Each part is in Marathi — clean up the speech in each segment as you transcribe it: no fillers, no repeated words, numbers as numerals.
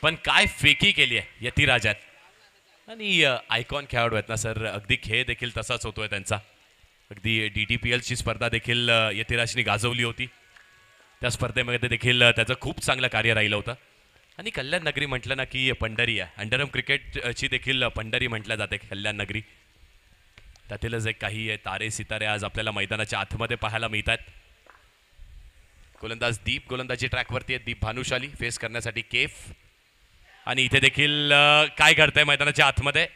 पण काय फेकी केली आहे यतिराजात आणि आयकॉन खेळाडू आहेत ना सर, अगदी खेळ देखील तसाच होतोय त्यांचा. अगदी DTPLची स्पर्धा देखील यतिराजनी गाजवली होती. त्या स्पर्धेमध्ये देखील त्याचं खूप चांगलं कार्य राहिलं होतं. आणि कल्याण नगरी म्हटलं ना की पंढरी आहे. अंडरआर्म क्रिकेटची देखील पंढरी म्हटलं जाते कल्याण नगरी. त्यातीलच एक काही तारे सितारे आज आपल्याला मैदानाच्या आतमध्ये पाहायला मिळतात. गोलंदाज दीप गोलंदाजी ट्रॅकवरती आहे. दीप भानुशाली फेस करण्यासाठी केफ. आणि इथे देखील काय घडतंय मैदानाच्या आतमध्ये,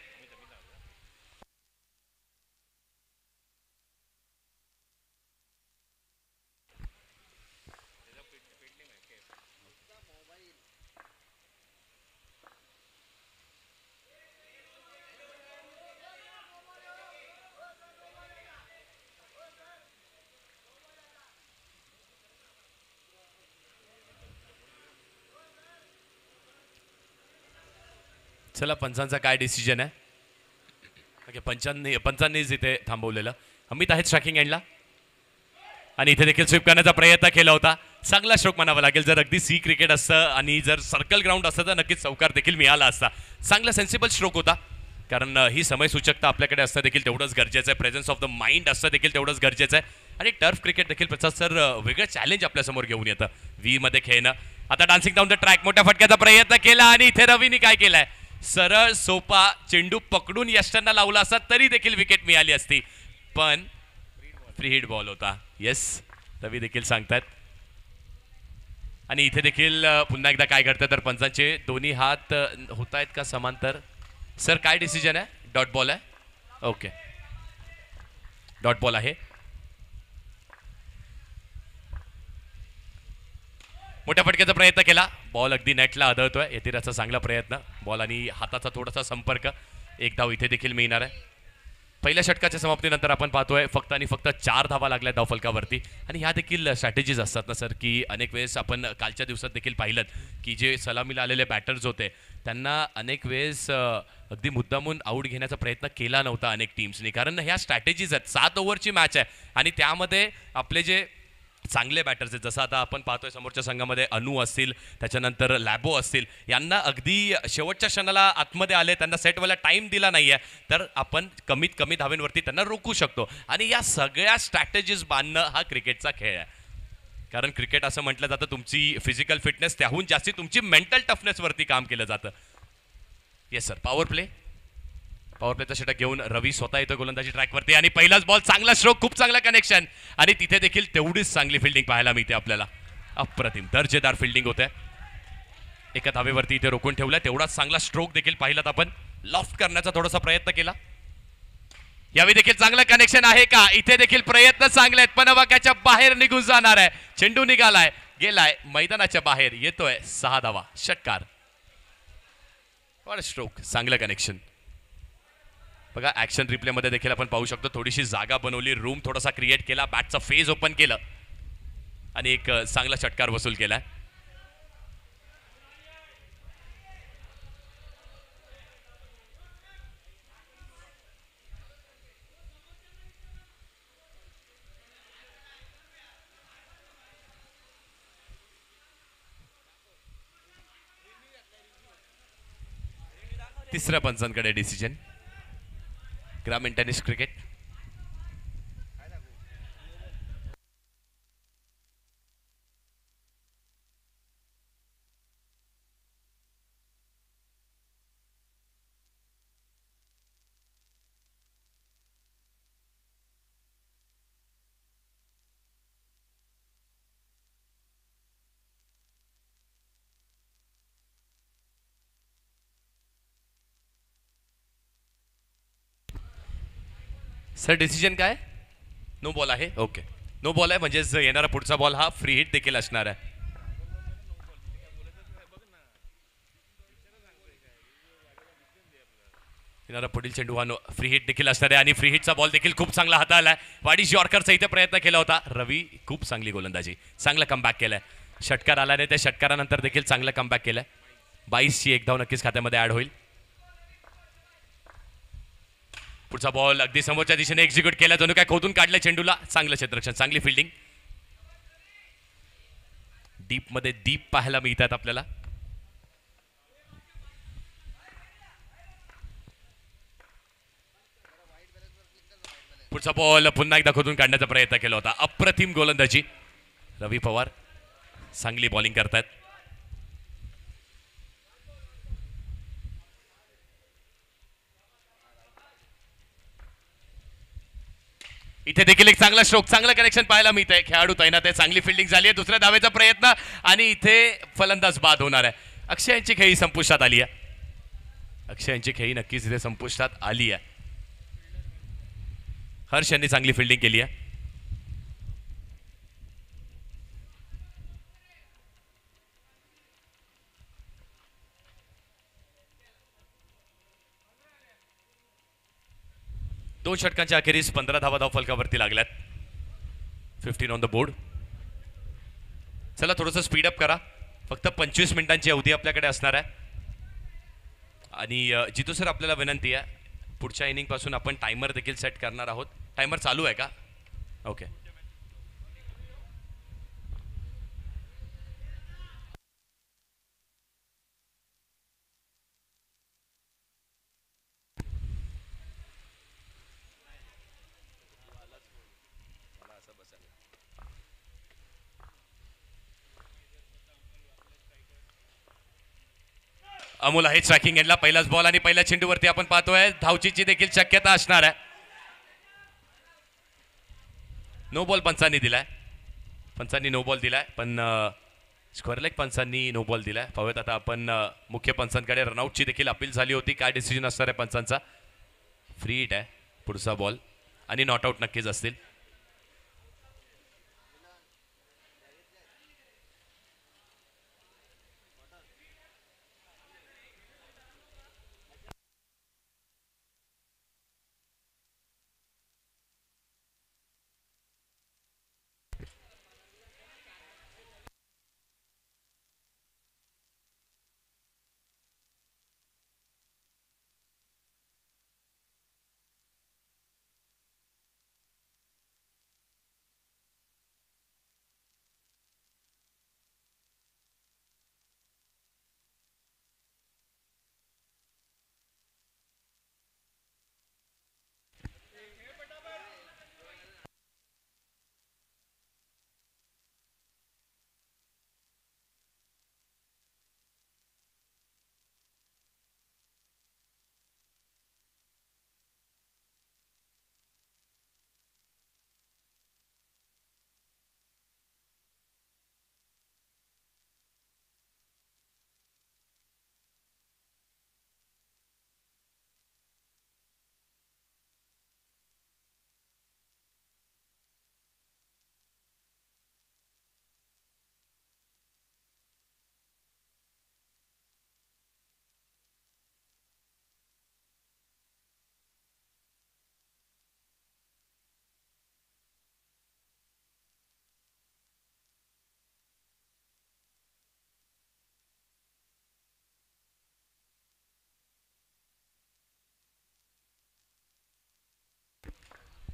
चला पंचांचा काय डिसिजन आहे. ओके, पंचांनीच इथे थांबवलेलं. अमित आहेत स्ट्रायकिंग एंडला आणि इथे देखील स्वीप करण्याचा प्रयत्न केला होता. चांगला स्ट्रोक म्हणावा लागेल. जर अगदी सी क्रिकेट असतं आणि जर सर्कल ग्राउंड असतं तर नक्कीच चौकार देखील मिळाला असता. चांगला सेन्सिबल स्ट्रोक होता, कारण ही समयसूचकता आपल्याकडे असतं देखील तेवढंच गरजेचं आहे. प्रेझेन्स ऑफ द माइंड असतं देखील तेवढंच गरजेचं आहे. आणि टर्फ क्रिकेट देखील प्रसाद सर वेगळं चॅलेंज आपल्यासमोर घेऊन येतं व्ही मध्ये खेळणं. आता डान्सिंग डाऊन द ट्रॅक मोठ्या फटक्याचा प्रयत्न केला आणि इथे रवीनी काय केलाय, सरळ सोपा चेंडू पकडून यष्टांना लावला असता तरी देखील विकेट मिळाली असती, पण फ्री हिट बॉल होता. येस, रवी देखील सांगतात. आणि इथे देखील पुन्हा एकदा काय घडतं तर पंचांचे दोन्ही हात होत आहेत का समांतर. सर काय डिसिजन आहे. डॉट बॉल आहे. ओके, डॉट बॉल आहे. मोठ्या फटक्याचा प्रयत्न केला, बॉल अगदी नेटला आदळतोय. यतिराजचा चांगला प्रयत्न. बॉल आणि हाताचा थोडासा संपर्क. एक धाव इथे देखील मिळणार आहे. पहिल्या षटकाच्या समाप्तीनंतर आपण पाहतोय फक्त आणि फक्त 4 धावा लागल्या धावफलकावरती. आणि ह्या देखील स्ट्रॅटेजीज असतात ना सर, की अनेक वेळेस आपण कालच्या दिवसात देखील पाहिलं की जे सलामीला आलेले बॅटर्स होते त्यांना अनेक वेळेस अगदी मुद्दामून आऊट घेण्याचा प्रयत्न केला नव्हता अनेक टीम्सनी, कारण ह्या स्ट्रॅटेजीज आहेत. 7 ओव्हरची मॅच आहे आणि त्यामध्ये आपले जे चांगले बॅटर्स आहेत, जसं आता आपण पाहतोय समोरच्या संघामध्ये अनु असतील, त्याच्यानंतर लॅबो असतील, यांना अगदी शेवटच्या क्षणाला आतमध्ये आले, त्यांना सेट व्हायला टाइम दिला नाहीये, तर आपण कमीत कमी धावेंवरती त्यांना रोखू शकतो. आणि या सगळ्या स्ट्रॅटेजीज बांधणं हा क्रिकेटचा खेळ आहे. कारण क्रिकेट असं म्हटलं जातं तुमची फिजिकल फिटनेस त्याहून जास्ती तुमची मेंटल टफनेसवरती काम केलं जातं. येस सर, पॉवर प्लेचा षटक घेऊन रवी स्वतः येतो गोलंदाजी ट्रॅकवरती आणि पहिलाच बॉल, चांगला स्ट्रोक, खूप चांगला कनेक्शन. आणि तिथे देखील तेवढीच चांगली फिल्डिंग पाहायला मिळते आपल्याला. अप्रतिम दर्जेदार फिल्डिंग होते. एका धावेवरती इथे रोखून ठेवलं. तेवढाच चांगला स्ट्रोक देखील पाहिलात आपण. लॉफ्ट करण्याचा थोडासा प्रयत्न केला. यावेळी देखील चांगलं कनेक्शन आहे का. इथे देखील प्रयत्न चांगले आहेत, पण वाक्याच्या बाहेर निघून जाणार आहे. चेंडू निघालाय, गेलाय मैदानाच्या बाहेर. येतोय 6 धावा, षटकार. स्ट्रोक, चांगलं कनेक्शन. बघा ऍक्शन रिप्लेमध्ये देखील आपण पाहू शकतो थोडीशी जागा बनवली, रूम थोडासा क्रिएट केला, बॅटचा फेज ओपन केलं आणि एक चांगला षटकार वसूल केलाय. तिसऱ्या पंचांकडे डिसिजन. ग्रामीण टेनिस क्रिकेट. सर डिसिजन काय. नो बॉल आहे. ओके, नो बॉल आहे, म्हणजेच येणारा पुढचा बॉल हा फ्री हिट देखील असणार आहे. येणारा पुढील चेंडू हा फ्री हिट देखील असणार आहे आणि फ्री हिटचा बॉल देखील खूप चांगला हाताळलाय. वाडिश यॉर्करचा इथे प्रयत्न केला होता. रवी खूप चांगली गोलंदाजी, चांगला कमबॅक केलाय. षटकार आला नाही, त्या षटकारानंतर देखील चांगला कमबॅक केलाय. 22ची एक धाव नक्कीच खात्यामध्ये ऍड होईल. पुढचा बॉल अगदी समोरच्या दिशेने एक्झिक्यूट केला, जणू काय खोदून काढलं चेंडूला. चांगलं क्षेत्ररक्षण, चांगली फिल्डिंग. डीप मध्ये डीप पाहायला मिळतात आपल्याला. पुढचा बॉल पुन्हा एकदा खोदून काढण्याचा प्रयत्न केला होता. अप्रतिम गोलंदाजी रवी पवार चांगली बॉलिंग करतात. इथे देखील एक चांगला स्ट्रोक चांगलं कनेक्शन पाहायला मिळतंय. खेळाडू तैनात आहे. चांगली फिल्डिंग झाली आहे. दुसऱ्या धावेचा प्रयत्न आणि इथे फलंदाज बाद होणार आहे. अक्षय यांची खेळी संपुष्टात आली आहे. अक्षय यांची खेळी नक्कीच इथे संपुष्टात आली आहे. हर्ष यांनी चांगली फिल्डिंग केली आहे. दोन षटकांच्या अखेरीस 15 धावा धावफलकावरती लागल्यात. 15 ऑन द बोर्ड. चला थोडंसं स्पीडअप करा. फक्त 25 मिनिटांची अवधी आपल्याकडे असणार आहे. आणि जितू सर आपल्याला विनंती आहे, पुढच्या इनिंग पासून आपण टायमर देखील सेट करणार आहोत. टायमर चालू आहे का? ओके. अमोल आहे ट्रॅकिंग एंडला. पहिलाच बॉल आणि पहिल्या चेंडूवरती आपण पाहतोय धावचीची देखील शक्यता असणार आहे. नो बॉल पंचांनी दिलाय. पंचांनी नो बॉल दिलाय, पण स्क्वेअर लेग पंचांनी नो बॉल दिलाय. पाहूयात आता आपण मुख्य पंचांकडे. रनआउटची देखील अपील झाली होती. काय डिसिजन असणार आहे पंचांचा? फ्री हिट आहे पुढचा बॉल आणि नॉट आउट नक्कीच असतील.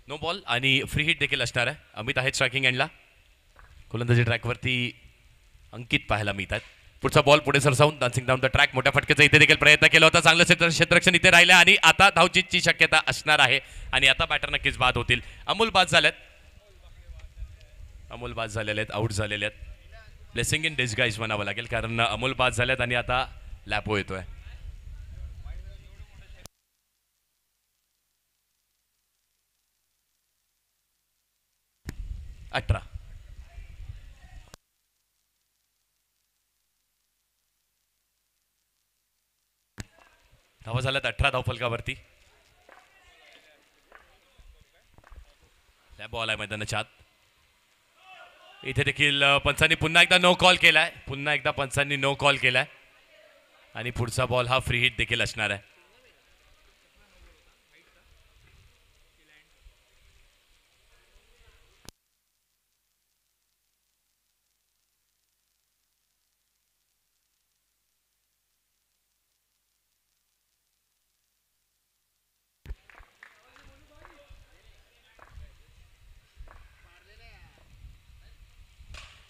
नो बॉल आणि फ्री हिट देखील असणार आहे. अमित आहे स्ट्रायकिंग एंडला. गोलंदाजी ट्रॅकवरती अंकित पाहायला मिळतात. पुढचा बॉल पुढे सरसावून डान्सिंग डाऊन द ट्रॅक. मोठ्या फटक्याचा इथे देखील प्रयत्न केला होता. चांगलं क्षेत्ररक्षण इथे राहिलं आणि आता धावचीची शक्यता असणार आहे आणि आता बॅटर नक्कीच बाद होतील. अमोल बाद झालेत. अमोल बाद झालेले आहेत. आउट झालेले आहेत. ब्लेसिंग इन डिस्गाइज म्हणावं लागेल, कारण अमोल बाद झालेत आणि आता लॅपो येतोय. 18. धावा झाल्यात 18 धावफलकावरती. बॉल आहे मैदानाच्या आत. इथे देखील पंचांनी पुन्हा एकदा नो कॉल केलाय. पुन्हा एकदा पंचांनी नो कॉल केलाय आणि पुढचा बॉल हा फ्री हिट देखील असणार आहे.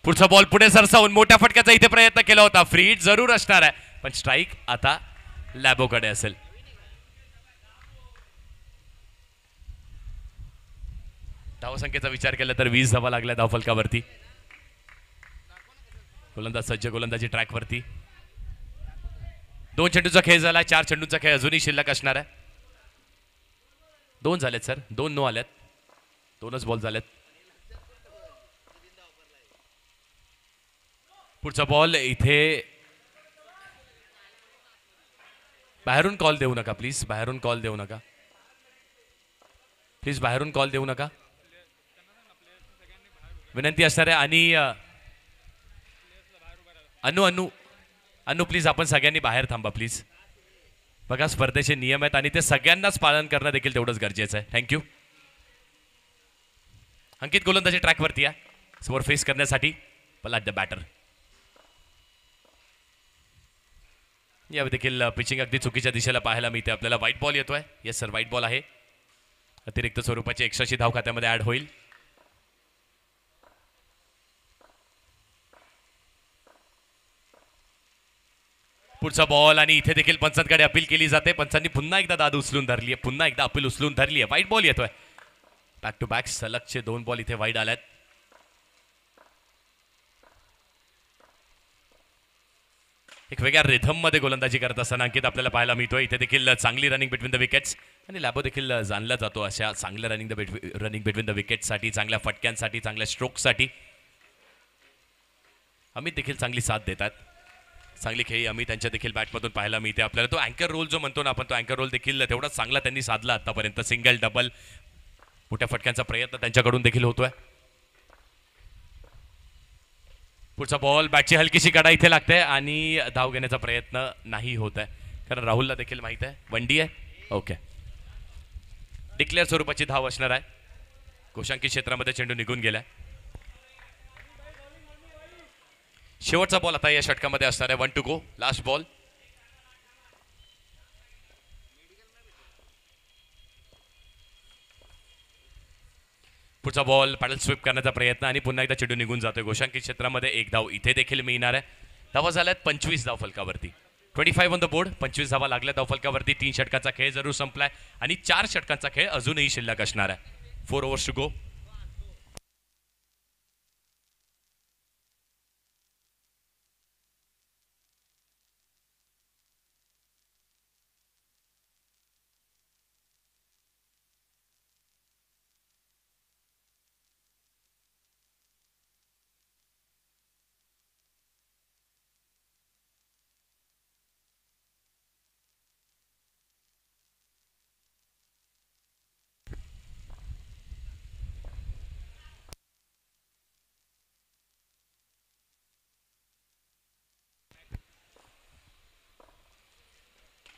पुढचा बॉल पुढे सरसावून मोठ्या फटक्याचा इथे प्रयत्न केला होता. फ्री हिट जरूर असणार आहे, पण स्ट्राइक आता लॅबोकडे असेल. धावसंख्येचा विचार केला तर 20 धावा लागल्या धावफलकावरती. गोलंदाज सज्ज, गोलंदाजी ट्रॅकवरती. 2 चेंडूचा खेळ झाला. 4 चेंडूचा खेळ अजूनही शिल्लक असणार आहे. 2 झालेत सर, 2 नो आल्यात, 2च बॉल झालेत. पुढचा बॉल इथे बाहेरून कॉल देऊ नका प्लीज, बाहेरून कॉल देऊ नका प्लीज, बाहेरून कॉल देऊ नका विनंती असणार आहे. आणि अनु अनु अनु प्लीज आपण सगळ्यांनी बाहेर थांबा प्लीज. बघा स्पर्धेचे नियम आहेत आणि ते सगळ्यांनाच पालन करणं देखील तेवढंच गरजेचं आहे. थँक्यू. अंकित गोलंदाजी ट्रॅकवरती आहे समोर फेस करण्यासाठी पलाट द बॅटर. या देखील पिचिंग अगदी चुकीच्या दिशेला पाहायला मिळते आपल्याला. व्हाईट बॉल येतोय. येस सर, व्हाईट बॉल आहे. अतिरिक्त स्वरूपाची 180 धाव खात्यामध्ये ऍड होईल. पुढचा बॉल आणि इथे देखील पंचांकडे अपील केली जाते. पंचांनी पुन्हा एकदा दाद उचलून धरली आहे, पुन्हा एकदा अपील उचलून धरली आहे. व्हाईट बॉल येतोय. बॅक टू बॅक सलगचे 2 बॉल इथे वाईड आल्यात. एक वेगळ्या रिथम मध्ये गोलंदाजी करत असताना अंकित आपल्याला पाहायला मिळतोय. इथे देखील चांगली रनिंग बिटवीन द विकेट्स आणि लॅबो देखील जाणला जातो अशा चांगल्या रनिंग बिटवीन द विकेटसाठी, चांगल्या फटक्यांसाठी, चांगल्या स्ट्रोकसाठी. अमित देखील चांगली साथ देतात. चांगली खेळी अमित त्यांच्या देखील बॅटमधून पाहायला मिळते आपल्याला. तो अँकर रोल जो म्हणतो ना आपण, तो अँकर रोल देखील तेवढाच चांगला त्यांनी साधला आतापर्यंत. सिंगल, डबल, मोठ्या फटक्यांचा प्रयत्न त्यांच्याकडून देखील होतोय. पुढचा बॉल बॅटची हलकीशी कडा इथे लागते आणि धाव घेण्याचा प्रयत्न नाही होत आहे, कारण राहुलला देखील माहित आहे वंडी आहे. ओके, डिक्लेअर स्वरूपाची धाव असणार आहे. गोशांकित क्षेत्रामध्ये चेंडू निघून गेलाय. शेवटचा बॉल आता या षटकामध्ये असणार आहे. 1 टू गो, लास्ट बॉल. पुढचा बॉल पॅडल स्वीप करण्याचा प्रयत्न आणि पुन्हा एकदा चेंडू निघून जातोय. गोशांकित क्षेत्रामध्ये 1 धाव इथे देखील मिळणार आहे. धावा झाल्यात 25 धाव फलकावरती. 25 ऑन द बोर्ड. 25 धावा लागल्या धाव फलकावरती. 3 षटकांचा खेळ जरूर संपलाय आणि 4 षटकांचा खेळ अजूनही शिल्लक असणार आहे. 4 ओव्हर्स टू गो.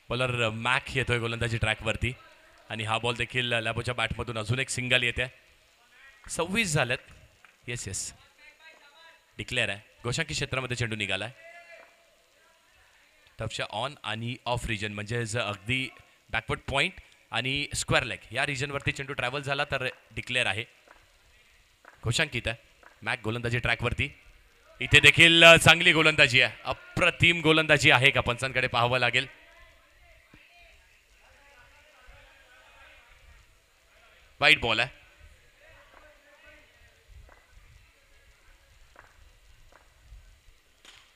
बॉलर मॅक येतोय गोलंदाजी ट्रॅकवरती आणि हा बॉल देखील लॅबोच्या बॅटमधून अजून एक सिंगल येते. 26 झाल्यात. येस येस, डिक्लेअर आहे. गोशांकित क्षेत्रामध्ये चेंडू निघालाय. टफच्या ऑन आणि ऑफ रिजन म्हणजे अगदी बॅकवर्ड पॉईंट आणि स्क्वेअर लेग या रिजनवरती चेंडू ट्रॅव्हल झाला तर डिक्लेअर आहे. गोशांकित आहे. मॅक गोलंदाजी ट्रॅकवरती. इथे देखील चांगली गोलंदाजी आहे. अप्रतिम गोलंदाजी आहे का पंचांकडे पाहावं लागेल. वाईट बॉल आहे.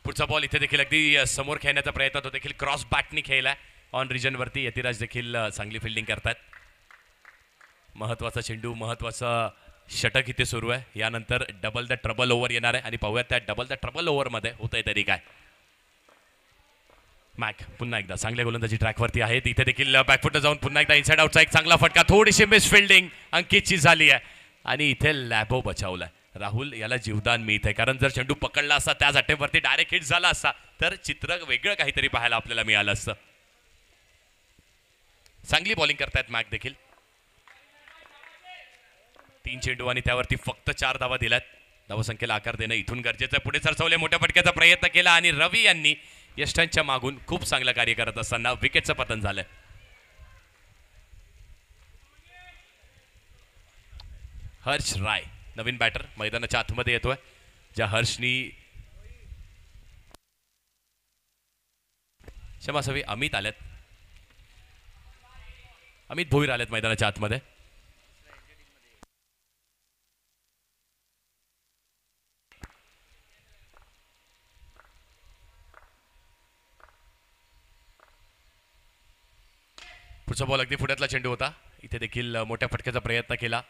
पुढचा बॉल इथे देखील अगदी समोर खेळण्याचा प्रयत्न, तो देखील क्रॉस बॅटनी खेळलाय ऑन रिजन वरती. यतिराज देखील चांगली फिल्डिंग करतात. महत्वाचा चेंडू, महत्वाचा षटक इथे सुरू आहे. यानंतर डबल द ट्रबल ओव्हर येणार आहे आणि पाहूयात त्या डबल द ट्रबल ओव्हर मध्ये होतंय तरी काय. मॅक पुन्हा एकदा चांगल्या गोलंदाजी ट्रॅकवरती आहेत. इथे देखील बॅकफुट जाऊन पुन्हा एकदा इनसाइड आउटचा एक चांगला फटका. थोडीशी मिस फिल्डिंग अंकितची झाली आहे आणि इथे लॅबो बचावलाय. राहुल याला जीवदान मिळतंय, कारण जर चेंडू पकडला असता त्याच अटेम्प्टवरती डायरेक्ट हिट झाला असता तर चित्र वेगळं काहीतरी पाहायला आपल्याला मिळालं असतं. चांगली बॉलिंग करतायत मॅक देखील. 3 चेंडू आणि त्यावरती फक्त 4 धावा दिल्यात. धावसंख्येला आकार देणं इथून गरजेचं आहे. पुढे सरसवले, मोठ्या फटक्याचा प्रयत्न केला आणि रवी यांनी यष्टांच्या मागून खूप चांगलं कार्य करत असताना विकेटचं पतन झालंय. हर्ष राय नवीन बॅटर मैदानाच्या आतमध्ये येतोय. ज्या हर्षनी क्षमासवी अमित आलेत, अमित भोईर आलेत मैदानाच्या आतमध्ये. पुढचा बॉल अगदी पुढ्यातला चेंडू होता. इथे देखील मोठ्या फटक्याचा प्रयत्न केला.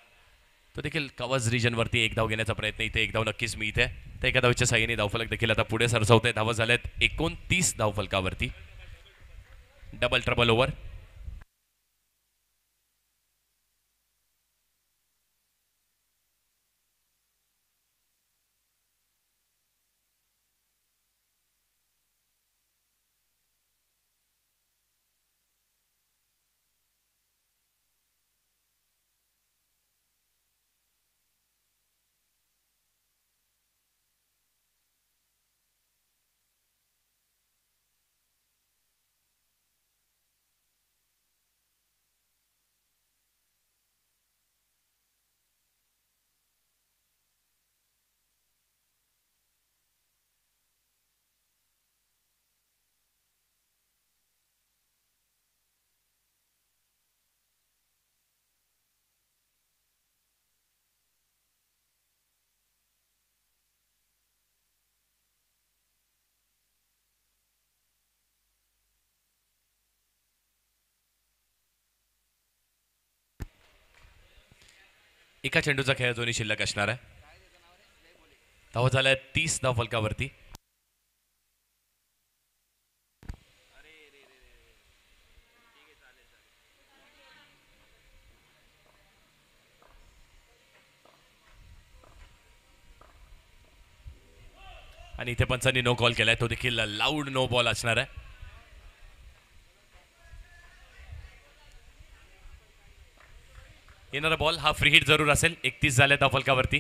तो देखील कवच रिजनवरती एक धाव घेण्याचा प्रयत्न. इथे एक धाव नक्कीच मी इथे तर एका धावच्या साह्याने धावफलक देखील आता पुढे सरसवते. धावा झाल्यात 29 धावफलकावरती. Double trouble over. एका चेंडूचा खेळ दोन्ही शिल्लक असणार आहे. धावा झाल्या 30 धावफलकावरती. आणि इथे पंचांनी नो कॉल केलाय. तो देखील लाऊड नो बॉल असणार आहे. येणारा बॉल हा फ्री हिट जरूर असेल. 31 झाले धावफलकावरती.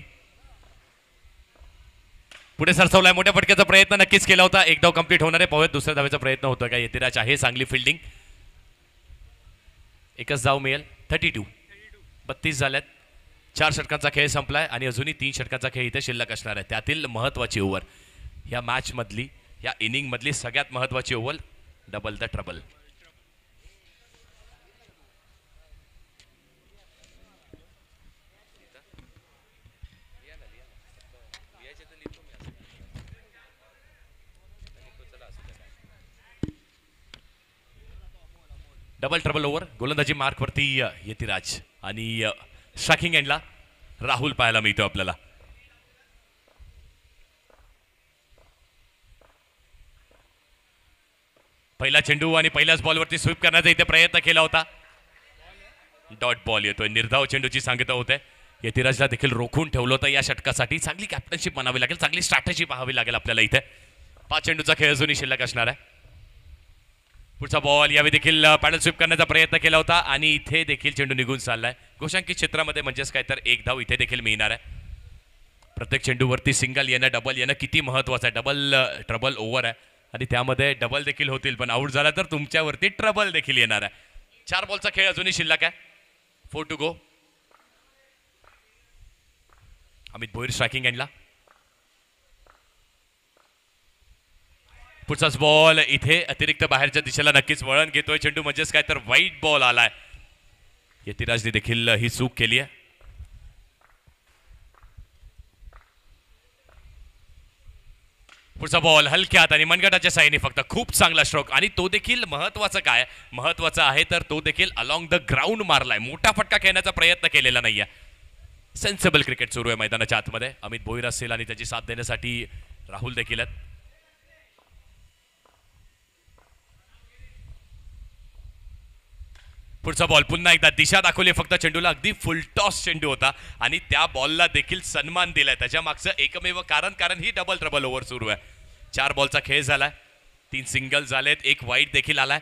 पुढे सरसवलाय. मोठ्या फटक्याचा प्रयत्न नक्कीच केला होता. एक धाव कंप्लीट होणार आहे. पाहूयात दुसऱ्या धावेचा प्रयत्न होतोय का. यतिराज आहे. चांगली फिल्डिंग. एकच धाव मिळेल. 32 झाल्यात. 4 षटकांचा खेळ संपलाय आणि अजूनही 3 षटकांचा खेळ इथे शिल्लक असणार आहे. त्यातील महत्वाची ओव्हर या मॅच मधली, या इनिंग मधली सगळ्यात महत्वाची over. Double the trouble. Double trouble over. गोलंदाजी मार्कवरती यतिराज आणि स्ट्रायकिंग एंडला राहुल पाहायला मिळतो आपल्याला. पहिला चेंडू आणि पहिल्याच बॉलवरती स्वीप करण्याचा इथे प्रयत्न केला होता. डॉट बॉल येतोय. निर्धाव चेंडूची सांगता होते. यतिराजला देखील रोखून ठेवलं होतं या षटकासाठी. चांगली कॅप्टनशिप म्हणावी लागेल. चांगली स्ट्रॅटेजी पाहावी लागेल आपल्याला इथे. 5 चेंडूचा खेळ अजूनही शिल्लक असणार आहे. पुढचा बॉल यावेळी देखील पॅडल स्वीप करण्याचा प्रयत्न केला होता आणि इथे देखील चेंडू निघून चाललाय. गोशांकित क्षेत्रामध्ये म्हणजेच काय तर एक धाव इथे देखील मिळणार आहे. प्रत्येक चेंडूवरती सिंगल येणं, डबल येणं किती महत्वाचं आहे. डबल ट्रबल ओव्हर आहे आणि त्यामध्ये डबल देखील होतील. पण आउट झाला तर तुमच्यावरती ट्रबल देखील येणार आहे. 4 बॉलचा खेळ अजूनही शिल्लक आहे. 4 to go. Amit Bhoir striking एंडला. पुढचाच बॉल इथे अतिरिक्त बाहेरच्या दिशेला नक्कीच वळण घेतोय चेंडू. म्हणजेच काय तर वाईट बॉल आलाय. यतिराजने देखील ही चूक केली आहे. पुढचा बॉल हलक्यात आणि मनगटाच्या साईने फक्त. खूप चांगला स्ट्रोक आणि तो देखील महत्वाचं काय महत्वाचं आहे तर तो देखील अलॉंग द ग्राउंड मारलाय. मोठा फटका खेळण्याचा प्रयत्न केलेला नाहीये. सेन्सिबल क्रिकेट सुरू आहे मैदानाच्या आतमध्ये. अमित भोईर असेल आणि त्याची साथ देण्यासाठी राहुल देखील आहेत. पुढचा बॉल पुन्हा एकदा दिशा दाखवली फक्त चेंडूला. अगदी फुल टॉस चेंडू होता आणि त्या बॉलला देखील सन्मान दिलाय. त्याच्या मागचं एकमेव कारण ही डबल ट्रबल ओव्हर सुरू आहे. 4 बॉलचा खेळ झालाय. 3 सिंगल झालेत. 1 वाईट देखील आलाय.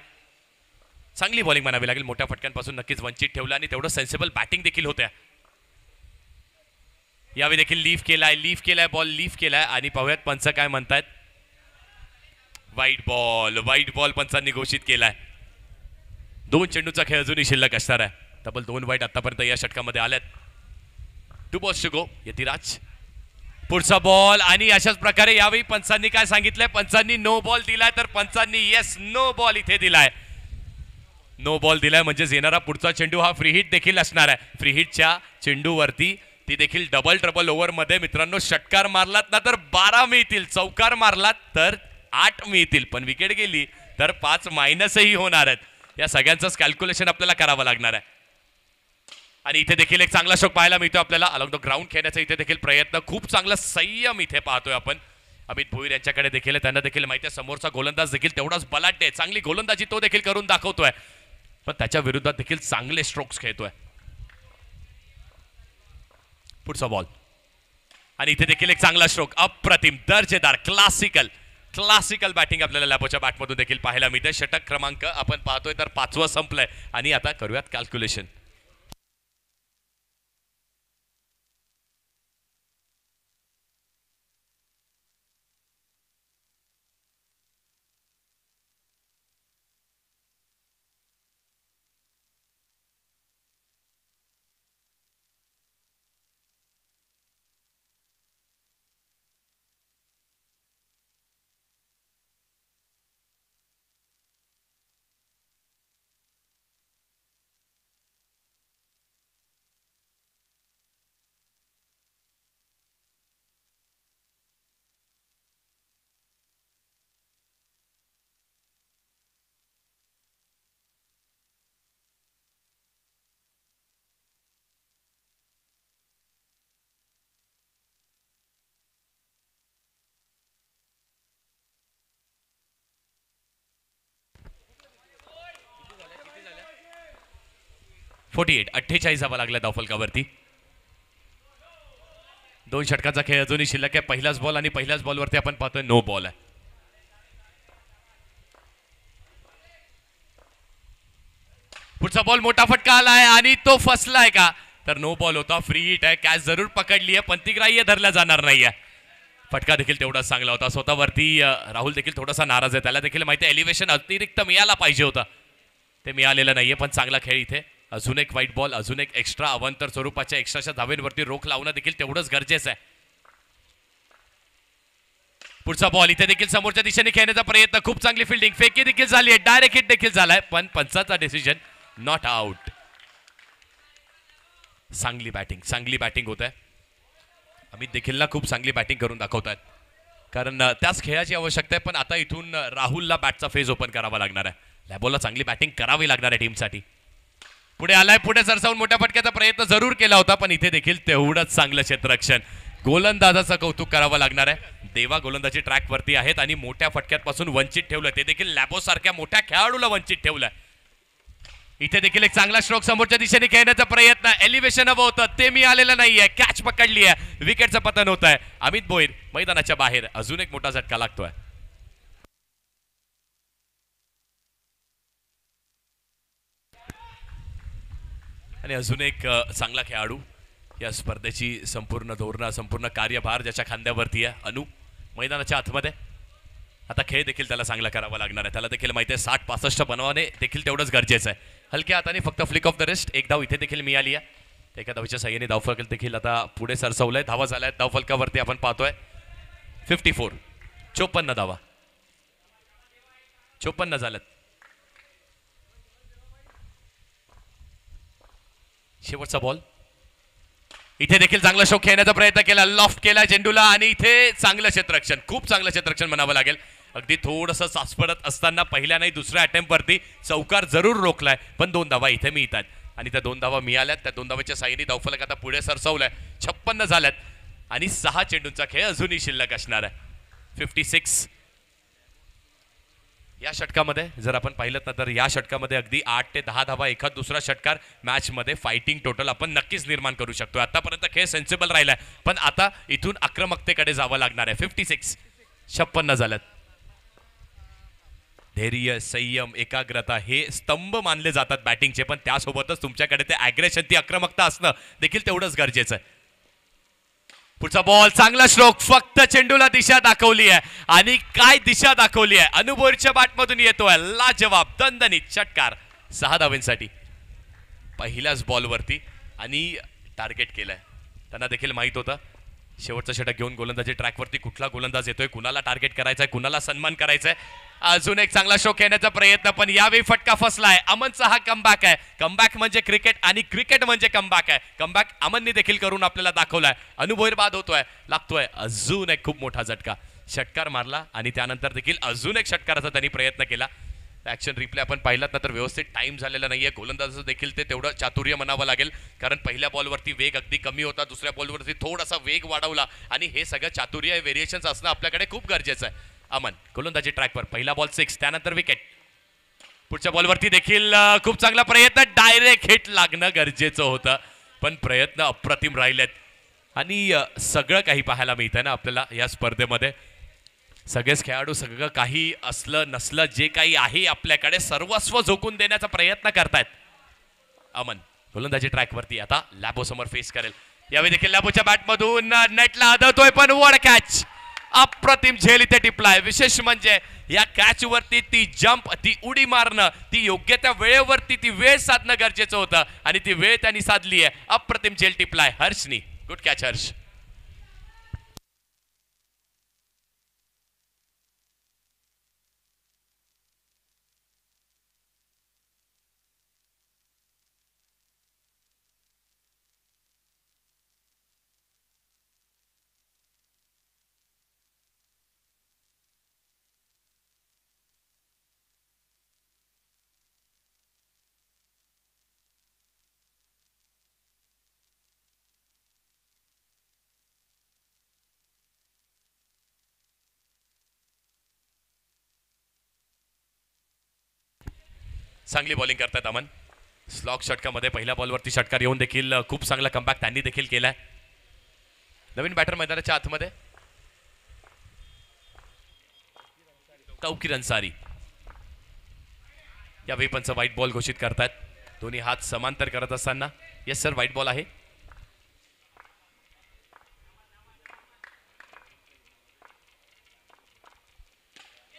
चांगली बॉलिंग म्हणावी लागेल. मोठ्या फटक्यांपासून नक्कीच वंचित ठेवलं आणि तेवढं सेन्सिबल बॅटिंग देखील होत्या. यावेळी देखील लीफ केलाय बॉल लीफ केलाय आणि पाहूयात पंच काय म्हणतायत. वाईट बॉल पंचांनी घोषित केलाय. 2 चेंडूचा खेळ अजूनही शिल्लक असणार आहे. तब्बल 2 वाईट आतापर्यंत या षटकामध्ये आल्यात. 2 बॉल्स टू गो. यतिराज. पुढचा बॉल आणि अशाच प्रकारे यावेळी पंचांनी काय सांगितलंय. पंचांनी नो बॉल दिलाय तर पंचांनी येस नो बॉल इथे दिलाय. नो बॉल दिलाय म्हणजेच येणारा पुढचा चेंडू हा फ्री हिट देखील असणार आहे. फ्री हिटच्या चेंडूवरती ती देखील डबल ट्रबल ओव्हर मध्ये मित्रांनो षटकार मारलात ना तर 12 मिळतील. चौकार मारलात तर 8 मिळतील. पण विकेट गेली तर 5 मायनसही होणार आहेत. या सगळ्यांचंच कॅल्क्युलेशन आपल्याला करावं लागणार आहे. आणि इथे देखील एक चांगला शॉट पाहायला मिळतो आपल्याला अलॉंग द ग्राउंड खेळण्याचा इथे देखील प्रयत्न. खूप चांगला संयम इथे पाहतोय आपण. अमित भोईर यांच्याकडे देखील त्यांना देखील माहिती आहे समोरचा गोलंदाज देखील तेवढाच बलाढ्य आहे. चांगली गोलंदाजी तो देखील करून दाखवतोय, पण त्याच्या विरोधात देखील चांगले स्ट्रोक्स खेळतोय. पुढचा बॉल आणि इथे देखील एक चांगला स्ट्रोक. अप्रतिम दर्जेदार क्लासिकल बॅटिंग आपल्याला लॅबोच्या बॅटमधून देखील पाहायला मिळते. षटक क्रमांक आपण पाहतोय तर 5वं संपलंय आणि आता करूयात कॅल्क्युलेशन. .48 48 जावं लागलं धावफलकावरती. 2 षटकाचा खेळ अजूनही शिल्लक आहे. पहिलाच बॉल आणि पहिल्याच बॉलवरती आपण पाहतोय नो बॉल आहे. पुढचा बॉल मोठा फटका आलाय आणि तो फसलाय का तर नो बॉल होता. फ्री हिट आहे. कॅच जरूर पकडली आहे पण ती ग्राह्य धरल्या जाणार नाहीये. फटका देखील तेवढाच चांगला होता. स्वतःवरती राहुल देखील थोडासा नाराज आहे. त्याला देखील माहिती आहे एलिव्हेशन अतिरिक्त मिळायला पाहिजे होता, ते मिळालेलं नाहीये. पण चांगला खेळ इथे. अजून एक व्हाईट बॉल, अजून एक एक्स्ट्रा अवांतर स्वरूपाच्या एक्स्ट्राच्या धावेंवरती रोख लावणं देखील तेवढंच गरजेचं आहे. पुढचा बॉल इथे देखील समोरच्या दिशेने खेळण्याचा प्रयत्न. खूप चांगली फिल्डिंग. फेकी देखील झाली आहे. डायरेक्ट हिट देखील झालाय पण पंचाचा डिसिजन नॉट आउट. चांगली बॅटिंग होत आहे. अमित देखील ना खूप चांगली बॅटिंग करून दाखवत आहेत, कारण त्याच खेळाची आवश्यकता आहे. पण आता इथून राहुलला बॅटचा फेज ओपन करावा लागणार आहे. लॅबोला चांगली बॅटिंग करावी लागणार आहे टीमसाठी. पुढे आलाय, पुढे सरसावून मोठ्या फटक्याचा प्रयत्न जरूर केला होता पण इथे देखील तेवढंच चांगलं क्षेत्ररक्षण. गोलंदाजाचं कौतुक करावं लागणार आहे. देवा गोलंदाजी ट्रॅक वरती आहेत आणि मोठ्या फटक्यापासून वंचित ठेवलं, ते देखील लॅबो सारख्या मोठ्या खेळाडूला वंचित ठेवलं. इथे देखील एक चांगला स्ट्रोक समोरच्या दिशेने खेळण्याचा प्रयत्न. एलिव्हेशन हवं होतं ते मिळालेलं नाहीये. कॅच पकडली आहे. विकेटचं पतन होत आहे. अमित भोईर मैदानाच्या बाहेर. अजून एक मोठा झटका लागतोय. आणि अजून एक चांगला खेळाडू. या स्पर्धेची संपूर्ण धोरणं, संपूर्ण कार्यभार ज्याच्या खांद्यावरती आहे. अनु मैदानाच्या आतमध्ये. आता खेळ देखील त्याला चांगला करावा लागणार आहे. त्याला देखील माहिती आहे 60-65 बनवणे देखील तेवढंच गरजेचं आहे. हलक्या हाताने फक्त फ्लिक ऑफ द रिस्ट. एक धाव इथे देखील मिळाली आहे. एका धावीच्या साह्याने धावफलक देखील आता पुढे सरसवलंय. धावा झाल्या आहेत धावफलकावरती आपण पाहतोय 54. 54 धावा. 54 झाल्यात. शेवटचा बॉल. इथे देखील चांगला शॉट खेळण्याचा प्रयत्न केला. लॉफ्ट केला चेंडूला आणि इथे चांगलं क्षेत्ररक्षण, खूप चांगलं क्षेत्ररक्षण म्हणावं लागेल. अगदी थोडंसं साचपडत असताना पहिल्या नाही दुसऱ्या अटेम्प्टवरती चौकार जरूर रोखलाय पण 2 धावा इथे मिळतात आणि त्या 2 धावा मिळाल्यात. त्या 2 धावाच्या साह्याने धावफलक आता पुढे सरसवलाय. 56 झाल्यात आणि 6 चेंडूंचा खेळ अजूनही शिल्लक असणार आहे. 56. या षटकामध्ये जर आपण पाहिलं ना तर या षटकामध्ये अगदी 8 ते 10 धावा एखाद दुसरा षटकार मॅचमध्ये फायटिंग टोटल आपण नक्कीच निर्माण करू शकतो. आतापर्यंत खेळ सेन्सिबल राहिलाय पण आता इथून आक्रमकतेकडे जावं लागणार आहे. 56. 56 झाल्यात. धैर्य, संयम, एकाग्रता हे स्तंभ मानले जातात बॅटिंगचे, पण त्यासोबतच तुमच्याकडे ते ॲग्रेशन, ती आक्रमकता असणं देखील तेवढंच गरजेचं आहे. पुढचा बॉल, चांगला स्ट्रोक. फक्त चेंडूला दिशा दाखवली आहे आणि काय दिशा दाखवली आहे. अनुभवच्या बॅटमधून येतोय लाजवाब दणदणीत षटकार 6 धावांसाठी पहिल्याच बॉलवरती आणि टार्गेट केलंय. त्यांना देखील माहित होतं शेवटचं षटक घेऊन गोलंदाजी ट्रॅकवरती कुठला गोलंदाज येतोय, कुणाला टार्गेट करायचंय, कुणाला सन्मान करायचाय. अजून एक चांगला शो खेळण्याचा प्रयत्न पण यावेळी फटका फसलाय. अमनचा हा कमबॅक आहे. कमबॅक म्हणजे क्रिकेट आणि क्रिकेट म्हणजे कमबॅक आहे. कमबॅक अमनने देखील करून आपल्याला दाखवलाय. अनुभव बाद होतोय, लागतोय अजून एक खूप मोठा झटका. षटकार मारला आणि त्यानंतर देखील अजून एक षटकाराचा त्यांनी प्रयत्न केला. ॲक्शन रिप्ले आपण पाहिलात ना तर व्यवस्थित टाइम झालेला नाहीये. गोलंदाजाचं देखील ते तेवढं चातुर्य म्हणावं लागेल, कारण पहिल्या बॉलवरती वेग अगदी कमी होता, दुसऱ्या बॉलवरती थोडासा वेग वाढवला आणि हे सगळं चातुर्य व्हेरिएशन्स असणं आपल्याकडे खूप गरजेचं आहे. अमन गोलंदाजी ट्रॅकवर, पहिला बॉल 6, त्यानंतर विकेट. पुढच्या बॉलवरती देखील खूप चांगला प्रयत्न, डायरेक्ट हिट लागणं गरजेचं होतं, पण प्रयत्न अप्रतिम राहिलेत आणि सगळं काही पाहायला मिळतंय ना आपल्याला या स्पर्धेमध्ये. सगळेच खेळाडू सगळं काही असलं नसलं जे काही आहे आपल्याकडे सर्वस्व झोकून देण्याचा प्रयत्न करतायत. अमन गोलंदाजी ट्रॅकवरती, आता लॅबो समोर फेस करेल. यावेळी देखील लॅबोच्या बॅटमधून नेटला आदळतोय, पण वड कॅच, अप्रतिम झेल इथे टिपलाय. विशेष म्हणजे या कॅच वरती ती जंप, ती उडी मारणं, ती योग्य त्या वेळेवरती ती वेळ साधणं गरजेचं होतं आणि ती वेळ त्यांनी साधली आहे. अप्रतिम झेल टिपलाय हर्षनी. Good catch Harsh. चांगली बॉलिंग करतात अमन. स्लॉग षटकामध्ये पहिल्या बॉलवरती षटकार येऊन देखील खूप चांगला कमबॅक त्यांनी देखील केलाय. नवीन बॅटर मैदानाच्या आतमध्ये तौकीर अन्सारी. यावेळी पंच व्हाईट बॉल घोषित करतात. दोन्ही हात समांतर करत असताना येस सर व्हाईट बॉल आहे.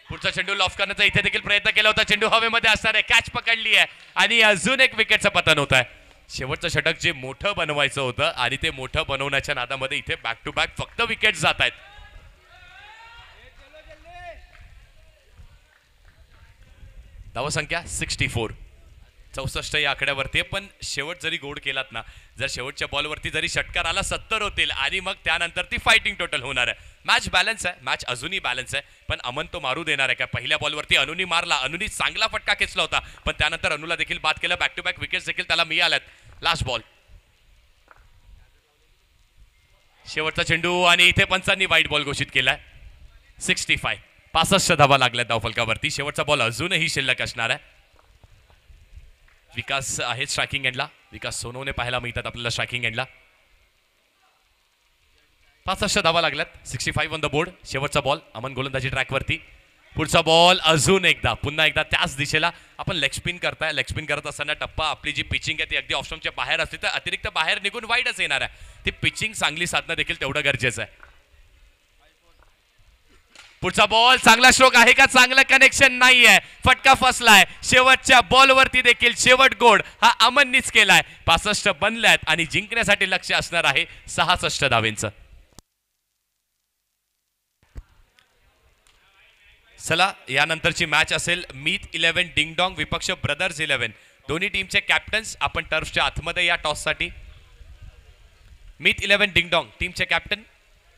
पुढचा चेंडू लॉफ करण्याचा इथे देखील प्रयत्न केला होता. चेंडू हवेमध्ये असणार आहे, कॅच पकडली आहे आणि अजून एक विकेटचं पतन होत आहे. शेवटचं षटक जे मोठं बनवायचं होतं आणि ते मोठं बनवण्याच्या नादामध्ये इथे बॅक टू बॅक फक्त विकेट जात आहेत. धावसंख्या 64, 64 या आकड्यावरती. पण शेवट जरी गोड केलात ना, जर शेवटच्या बॉलवरती जरी षटकार आला 70 होतील आणि मग त्यानंतर ती फायटिंग टोटल होणार आहे. मॅच बॅलन्स आहे, मॅच अजूनही बॅलन्स आहे, पण अमन तो मारू देणार आहे का? पहिल्या बॉलवरती अनुनी मारला, अनुनी चांगला फटका खेचला होता, पण त्यानंतर अनुला देखील बाद केलं. बॅक टू बॅक विकेट्स देखील त्याला मिळाल्यात. लास्ट बॉल, शेवटचा चेंडू आणि इथे पंचांनी व्हाईट बॉल घोषित केलाय. 65, 65 धावा लागल्यात धावफलकावरती. शेवटचा बॉल अजूनही शिल्लक असणार आहे. विकास आहे स्ट्रायकिंग एंडला, विकास सोनवणे पाहायला मिळतात आपल्याला स्ट्रायकिंग एंडला. 65 धावा लागल्यात, 65 ऑन द बोर्ड. शेवटचा बॉल अमन गोलंदाजी ट्रॅकवरती. पुढचा बॉल अजून एकदा, पुन्हा एकदा त्याच दिशेला. आपण लेग स्पिन करताय, लेग स्पिन करत असताना टप्पा आपली जी पिचिंग आहे ती अगदी ऑप्शनच्या बाहेर असते, तर अतिरिक्त बाहेर निघून वाईडच येणार आहे. ती पिचिंग चांगली साधणं देखील तेवढं गरजेचं आहे. पुढचा बॉल, चांगला स्ट्रोक आहे का? चांगलं कनेक्शन नाहीये, फटका फसलाय. शेवटच्या बॉलवरती देखील शेवट गोड हा अमननीच केलाय. 65 बनल्यात आणि जिंकण्यासाठी लक्ष असणार आहे 66 धावेंचं. चला, यानंतरची मॅच असेल मीत 11 डिंगडॉंग विपक्ष ब्रदर्स 11. दोन्ही टीमचे कॅप्टन्स आपण टर्फच्या आतमध्ये या टॉससाठी. मीत 11 डिंगडॉंग टीमचे कॅप्टन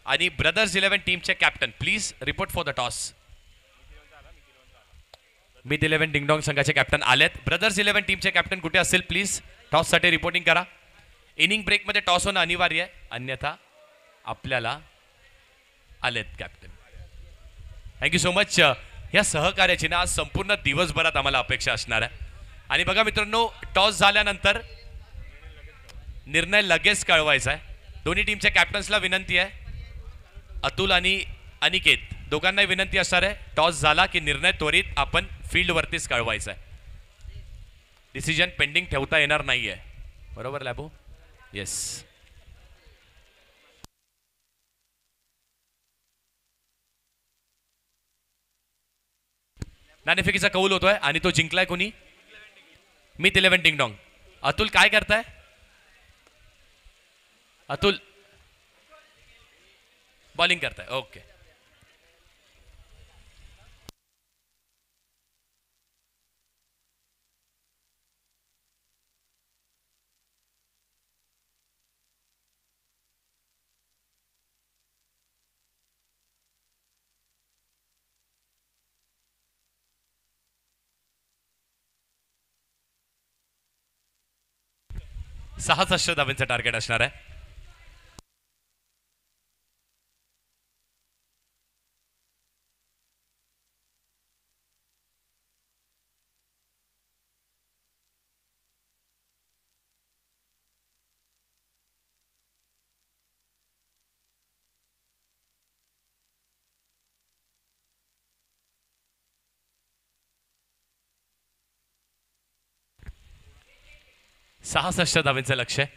आणि ब्रदर्स 11 टीमचे captain, please report for the toss. Meet 11 ding dong संघाचे कॅप्टन आलेत. ब्रदर्स 11 टीमचे कॅप्टन कुठे असेल प्लीज टॉससाठी रिपोर्टिंग करा. इनिंग ब्रेकमध्ये टॉस होणं अनिवार्य आहे, अन्यथा आपल्याला आलेत कॅप्टन. Thank you so much. या सहकार्याची ना आज संपूर्ण दिवसभरात आम्हाला अपेक्षा असणार आहे. आणि बघा मित्रांनो, टॉस झाल्यानंतर निर्णय लगेच कळवायचा आहे. दोन्ही टीमच्या कॅप्टन्सला विनंती आहे, अतुल आणि अनिकेत दोघांनाही विनंती असणार आहे, टॉस झाला की निर्णय त्वरित आपण फील्डवरतीच कळवायचा आहे. डिसिजन पेंडिंग ठेवता येणार नाहीये, बरोबर लॅबो? येस. नाणेफेकीचा कौल होतोय आणि तो जिंकलाय कोणी? मीत 11 डिंगडॉंग. अतुल काय करताय? अतुल बॉलिंग करताय, ओके. 66 धाब्यांचं टार्गेट असणार आहे. सहासष्ट धाब्यांचं लक्ष आहे.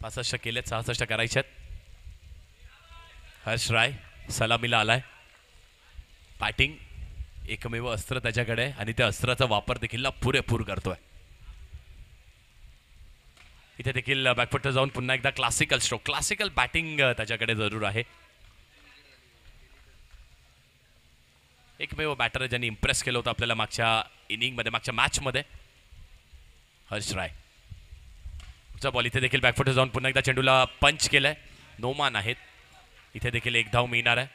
65 केलेत, 66 करायचे आहेत. हर्ष राय सलामीला आलाय. बॅटिंग एकमेव अस्त्र त्याच्याकडे आहे आणि त्या अस्त्राचा वापर देखील ना पुरेपूर करतोय. इथे देखील बॅकफुटवर जाऊन पुन्हा एकदा क्लासिकल स्ट्रोक, क्लासिकल बॅटिंग त्याच्याकडे जरूर आहे. एकमेव बॅटर ज्यांनी इम्प्रेस केलं होतं आपल्याला मागच्या इनिंगमध्ये, मागच्या मॅचमध्ये, हर्ष राय. पुढचा बॉल इथे देखील बॅकफुटवर जाऊन पुन्हा एकदा चेंडूला पंच केलंय. नोमान आहेत. इथे देखील एक धाव मिळणार आहे.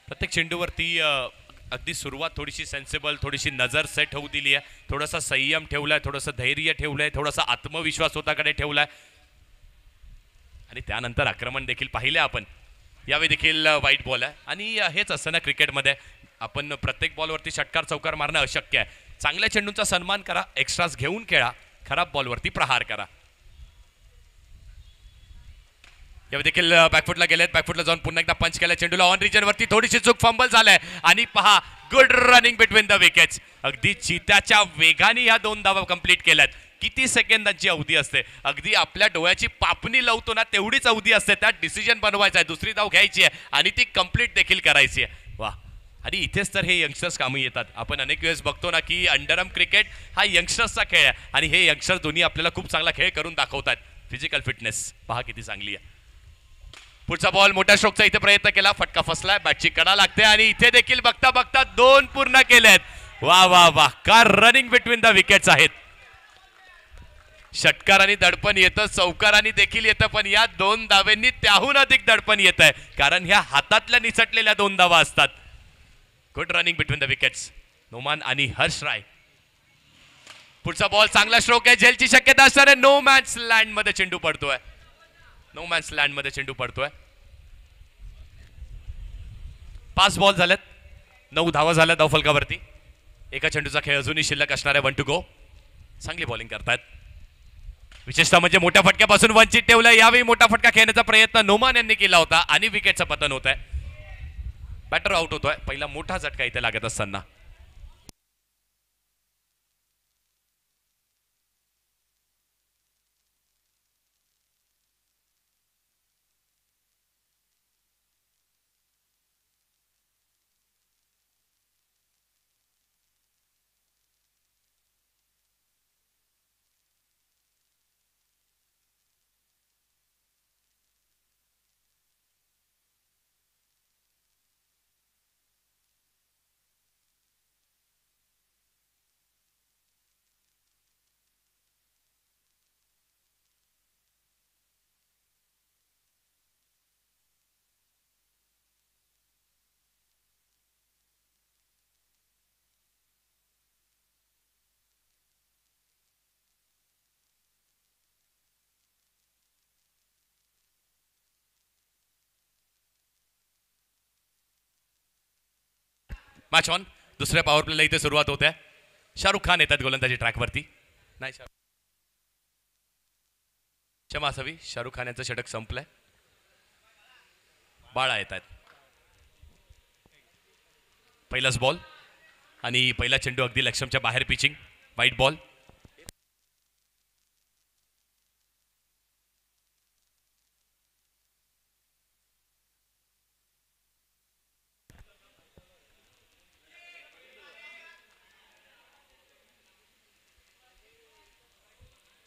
प्रत्येक चेंडूवरती अगदी सुरुवात थोडीशी सेन्सिबल, थोडीशी नजर सेट होऊ दिली आहे. थोडासा संयम ठेवलाय, थोडंसं धैर्य ठेवलंय, थोडासा आत्मविश्वास स्वतःकडे ठेवलाय आणि त्यानंतर आक्रमण देखील पाहिलं आपण. यावेळी देखील वाईट बॉल आहे आणि हेच असतं ना क्रिकेटमध्ये, आपण प्रत्येक बॉलवरती षटकार चौकार मारणं अशक्य आहे. चांगल्या चेंडूंचा सन्मान करा, एक्स्ट्राज घेऊन खेळा, खराब बॉलवरती प्रहार करा. यावेळी देखील बॅकफुटला गेलेत. बॅकफुटला जाऊन पुन्हा एकदा पंच केला. चेंडूला ऑन रिजन वरती थोडीशी चूक, फंबल झालाय आणि पहा good running between the wickets. अगदी चित्याच्या वेगाने ह्या 2 धावा कंप्लीट केल्यात. किती सेकंदांची अवधी असते, अगदी आपल्या डोळ्याची पापणी लावतो ना तेवढीच अवधी असते. त्यात डिसिजन बनवायचा आहे, दुसरी धाव घ्यायची आहे आणि ती कंप्लीट देखील करायची आहे. वा. आणि इथेच तर हे यंगस्टर्स कामी येतात. आपण अनेक वेळेस बघतो ना की अंडरआर्म क्रिकेट हा यंगस्टर्सचा खेळ आहे आणि हे यंगस्टर्स दोन्ही आपल्याला खूप चांगला खेळ करून दाखवतात. फिजिकल फिटनेस पहा किती चांगली आहे. पुढचा बॉल मोठ्या स्ट्रोकचा इथे प्रयत्न केला, फटका फसलाय, बॅटची कडा लागते आणि इथे देखील बघता बघता 2 पूर्ण केलेत. वा वा वा, का रनिंग बिटवीन द विकेट्स आहेत. षटकारांनी दडपण येतं, चौकारांनी देखील येतं, पण या 2 धावेंनी त्याहून अधिक दडपण येत आहे कारण ह्या हातातल्या निसटलेल्या 2 धावा असतात. Good running between the wickets, Noman आणि हर्ष राय. पुढचा बॉल चांगला स्ट्रोक आहे, झेलची शक्यता असणार आहे. नो मॅन्स लँड मध्ये चेंडू पडतोय. नो मॅन्स लँड मध्ये चेंडू पडतोय. 5 बॉल झालेत, 9 धावा झाल्या धावफलकावरती. एका चेंडूचा खेळ अजूनही शिल्लक असणार आहे. 1 to go. चांगली बॉलिंग करतायत. विशेषतः म्हणजे मोठ्या फटक्यापासून वंचित ठेवलं. यावेळी मोठा फटका खेळण्याचा प्रयत्न नोमान यांनी केला होता आणि विकेटचं पतन होत आहे. बॅटर आउट होतोय. पहिला मोठा झटका इथे लागत असताना. Match on. दुसऱ्या पॉवर प्लेला इथे सुरुवात होते. शाहरुख खान येतात गोलंदाजी ट्रॅकवरती. नाही, क्षमा असावी, शाहरुख खान यांचं षटक संपलंय. बाळा येत आहेत. पहिलाच बॉल आणि पहिला चेंडू अगदी लक्ष्मच्या बाहेर पिचिंग. वाईट बॉल.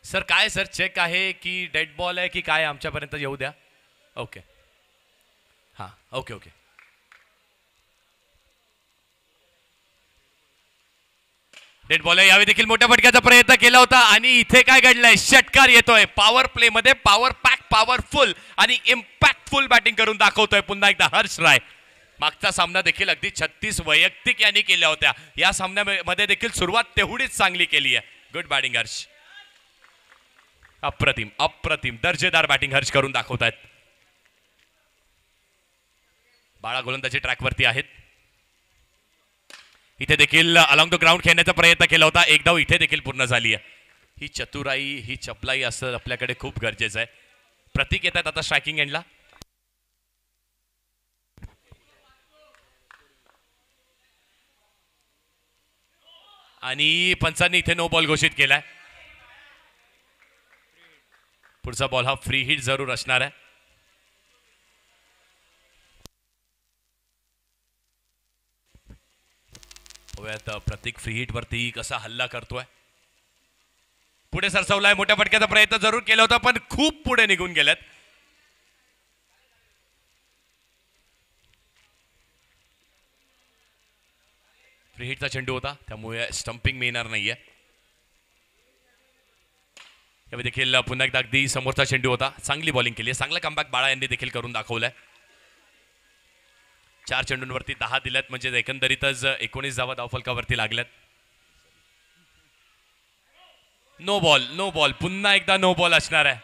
सर काय सर चेक आहे की डेड बॉल आहे की काय, आमच्यापर्यंत येऊ द्या. ओके, हां, ओके ओके. डेड बॉल आहे. यावेळी देखील मोठ्या फटक्याचा प्रयत्न केला होता आणि इथे काय घडलंय, षटकार येतोय. पॉवर प्ले मध्ये पॉवर पॅक, पॉवरफुल आणि इम्पॅक्टफुल बॅटिंग करून दाखवतोय पुन्हा एकदा हर्ष राय. मागचा सामना देखील अगदी 36 वैयक्तिक यांनी केल्या होत्या. या सामन्यामध्ये देखील सुरुवात तेवढीच चांगली केली आहे. Good batting Harsh. अप्रतिम अप्रतिम दर्जेदार बॅटिंग हर्ष करून दाखवतायत. बाळा गोलंदाजी ट्रॅकवरती आहेत. इथे देखील अलॉंग द ग्राउंड खेळण्याचा प्रयत्न केला होता. एक धाव इथे देखील पूर्ण झाली आहे. ही चतुराई ही चपलाई असं आपल्याकडे खूप गरजेचं आहे. प्रतीक येतात आता स्ट्रायकिंग एंडला. आणि पंचांनी इथे नो बॉल घोषित केलाय. पुढचा बॉल हा फ्री हिट जरूर असणार आहे. प्रत्येक फ्री हिट वरती कसा हल्ला करतोय. पुढे सरसवलाय. मोठ्या फटक्याचा प्रयत्न जरूर केला होता पण खूप पुढे निघून गेल्यात. फ्री हिटचा चेंडू होता त्यामुळे स्टंपिंग मिळणार नाहीये. यावेळी देखील पुन्हा एकदा अगदी समोरचा चेंडू होता. चांगली बॉलिंग केली आहे. चांगला कमबॅक बाळा यांनी देखील करून दाखवलाय. 4 चेंडूंवरती 10 दिल्यात म्हणजे एकंदरीतच 19 धावा धावफलकावरती लागल्यात. नो बॉल नो बॉल पुन्हा एकदा नो बॉल असणार आहे.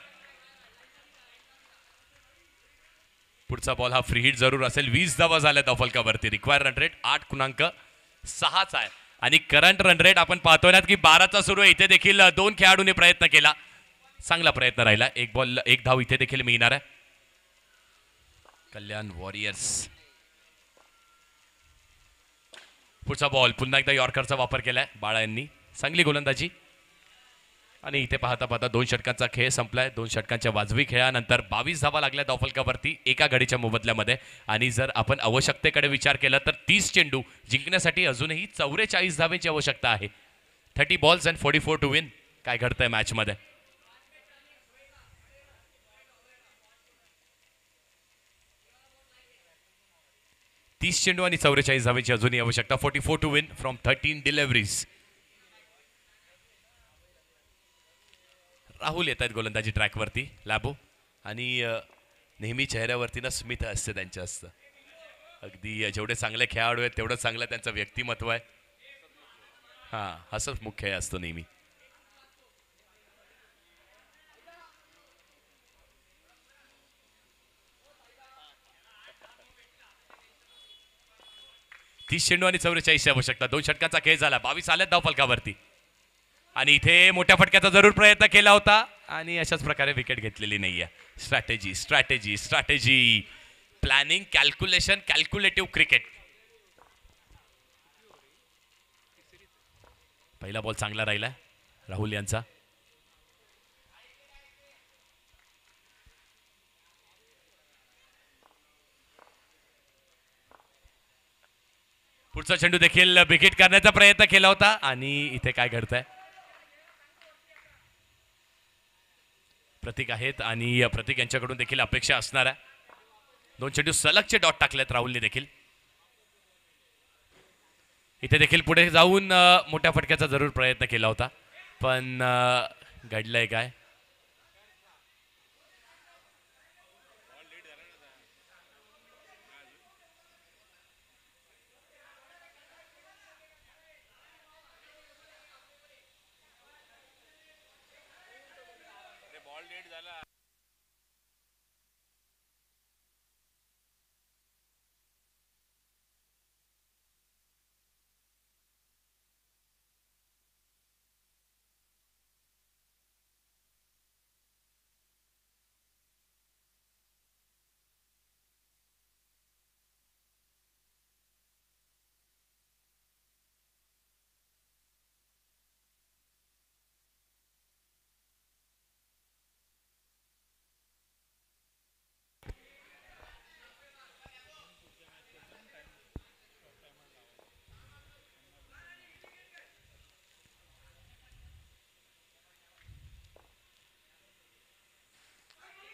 पुढचा बॉल हा फ्री हिट जरूर असेल. 20 धावा झाल्या धावफलकावरती. रिक्वायर रन रेट 8.6 आहे आणि करंट रन रेट आपण पाहतोय ना की 12चा सुरू आहे. इथे देखील 2 खेळाडूंनी प्रयत्न केला. चांगला प्रयत्न राहिला. एक बॉल एक धाव इथे देखील मिळणार आहे. कल्याण वॉरियर्स. पुढचा बॉल पुन्हा एकदा यॉर्करचा वापर केलाय बाळा यांनी. चांगली गोलंदाजी. आणि इथे पाहता पाहता 2 षटकांचा खेळ संपलाय. 2 षटकांच्या वाजवी खेळानंतर 22 धावा लागल्या धावफलकावरती एका गडीच्या मोबदल्यामध्ये. आणि जर आपण आवश्यकतेकडे विचार केला तर 30 चेंडू जिंकण्यासाठी अजूनही 44 धावेची आवश्यकता आहे. 30 बॉल्स अँड 44 टू विन. काय घडतंय मॅच मध्ये. तीस चेंडू आणि 44 धावेची अजूनही आवश्यकता. 44 to win from 13 deliveries. Rahul येत आहेत गोलंदाजी ट्रॅकवरती. लॅबो आणि नेहमी चेहऱ्यावरती ना स्मित असते त्यांच्या असतं. अगदी जेवढे चांगले खेळाडू आहेत तेवढं चांगलं त्यांचं व्यक्तिमत्व आहे. हां असंच मुख्य असतो नेहमी. तीस चेंडू आणि 44ची आवश्यकता. 2 षटकांचा खेळ झाला. 22 आल्यात धावफलकावरती. आणि इथे मोठ्या फटक्याचा जरूर प्रयत्न केला होता आणि अशाच प्रकारे विकेट घेतलेली नाहीये. Strategy strategy strategy planning calculation calculative cricket. पहिला बॉल चांगला राहिला राहुल यांचा. पुढचा चेंडू देखील विकेट करण्याचा प्रयत्न केला होता. आणि इथे काय घडतंय. प्रतीक आहेत आणि प्रतीक यांच्याकडून देखील अपेक्षा असणार आहे. 2 चेंडू सलगचे डॉट टाकलेत राहुलने देखील. इथे देखील पुढे जाऊन मोठ्या फटक्याचा जरूर प्रयत्न केला होता पण घडलंय काय.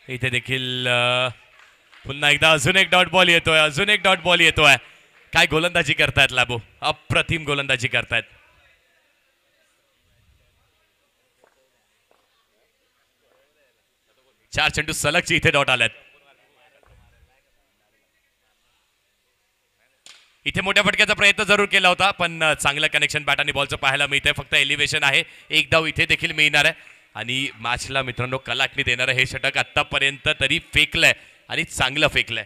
इथे देखील पुन्हा एकदा अजून एक डॉट बॉल येतोय. अजून एक डॉट बॉल येतोय. काय गोलंदाजी करतायत लॅबो. अप्रतिम गोलंदाजी करतायत. चार चेंडू सलगची इथे डॉट आल्यात. इथे मोठ्या फटक्याचा प्रयत्न जरूर केला होता, पण चांगलं कनेक्शन बॅट आणि बॉलचं पाहायला मिळतंय. फक्त एलिव्हेशन आहे, एक धाव इथे देखील मिळणार आहे. आणि मॅचला मित्रांनो कलाटणी देणारं हे षटक आतापर्यंत तरी फेकलंय आणि चांगलं फेकलंय.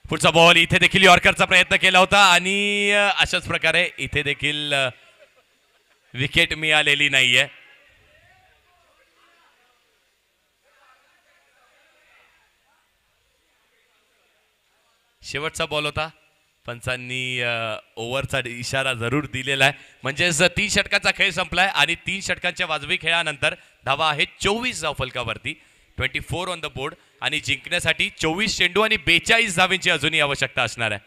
पुढचा बॉल इथे देखील यॉर्करचा प्रयत्न केला होता आणि अशाच प्रकारे इथे देखील विकेट मिळालेली नाहीये. शेवटचा बॉल होता, पंचांनी ओव्हरचा इशारा जरूर दिलेला आहे. म्हणजेच 3 षटकाचा खेळ संपलाय आणि 3 षटकांच्या वाजवी खेळानंतर धावा आहेत 24 धाव फलकावरती, 24 ऑन द बोर्ड. आणि जिंकण्यासाठी 24 चेंडू आणि 42 धावांची अजूनही आवश्यकता असणार आहे.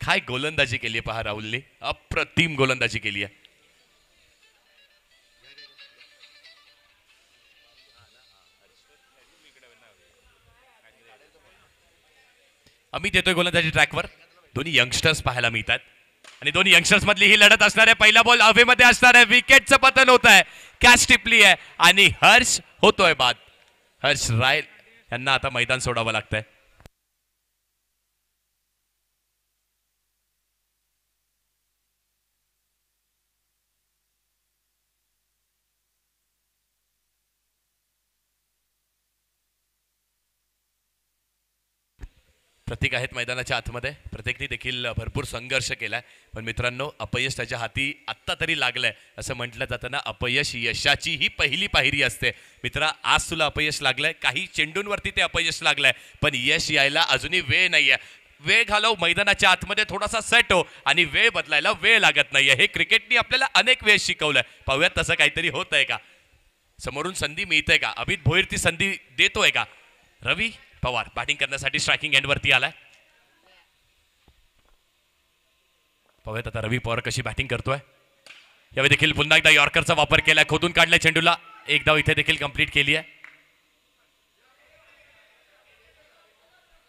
काय गोलंदाजी केली आहे पहा राहुलने, अप्रतिम गोलंदाजी केली आहे. अमित येतोय गोलंदाजी ट्रॅकवर. दोन्ही यंगस्टर्स पाहायला मिळतात आणि दोन्ही यंगस्टर्स मधली ही लढत असणार आहे. पहिला बॉल हवेमध्ये असणार आहे, विकेटचं पतन होत आहे, कॅच टिपली आहे आणि हर्ष होतोय बाद. हर्ष राय यांना आता मैदान सोडावं लागतंय. प्रत्येक आहेत मैदानाच्या आतमध्ये, प्रत्येकने देखील भरपूर संघर्ष केलाय. पण मित्रांनो, अपयश त्याच्या हाती आत्ता तरी लागलंय. असं म्हटलं जातं ना, अपयश यशाची ही पहिली पायरी असते. मित्रा, आज तुला अपयश लागलंय, काही चेंडूंवरती ते अपयश लागलंय, पण यश यायला अजूनही वेळ नाहीये. वेळ घालव, मैदानाच्या आतमध्ये थोडासा सेट हो आणि वेळ बदलायला वेळ लागत नाहीये. हे क्रिकेटनी आपल्याला अनेक वेळ शिकवलंय. पाहूयात तसं काहीतरी होत आहे का, समोरून संधी मिळते का, अमित भोईर ती संधी देतोय का. रवी पवार बॅटिंग करण्यासाठी स्ट्रायकिंग एंडवरती आलाय. पाहूयात आता रवी पवार कशी बॅटिंग करतोय. यावेळी देखील पुन्हा एकदा यॉर्करचा वापर केलाय, खोदून काढलाय चेंडूला, एक धाव इथे देखील कंप्लीट केली आहे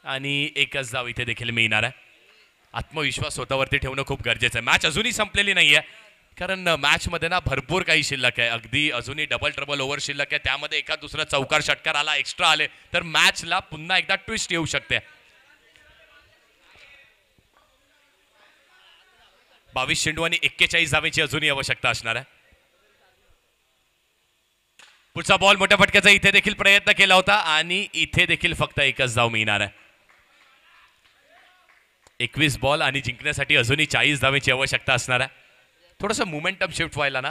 आणि एकच धाव इथे देखील मिळणार आहे. आत्मविश्वास स्वतःवरती ठेवणं खूप गरजेचं आहे. मॅच अजूनही संपलेली नाहीये, कारण मॅच मध्ये ना भरपूर काही शिल्लक आहे. अगदी अजूनही डबल ट्रबल ओव्हर शिल्लक आहे. त्यामध्ये एका दुसरा चौकार षटकार आला, एक्स्ट्रा आले तर मॅचला पुन्हा एकदा ट्विस्ट येऊ शकते. 22 चेंडू आणि 41 धावेची अजूनही आवश्यकता असणार आहे. पुढचा बॉल मोठ्या फटक्याचा इथे देखील प्रयत्न केला होता आणि इथे देखील फक्त एकच धाव मिळणार आहे. 21 बॉल आणि जिंकण्यासाठी अजूनही 40 धावेची आवश्यकता असणार आहे. थोडंसं मोमेंटम शिफ्ट व्हायला ना,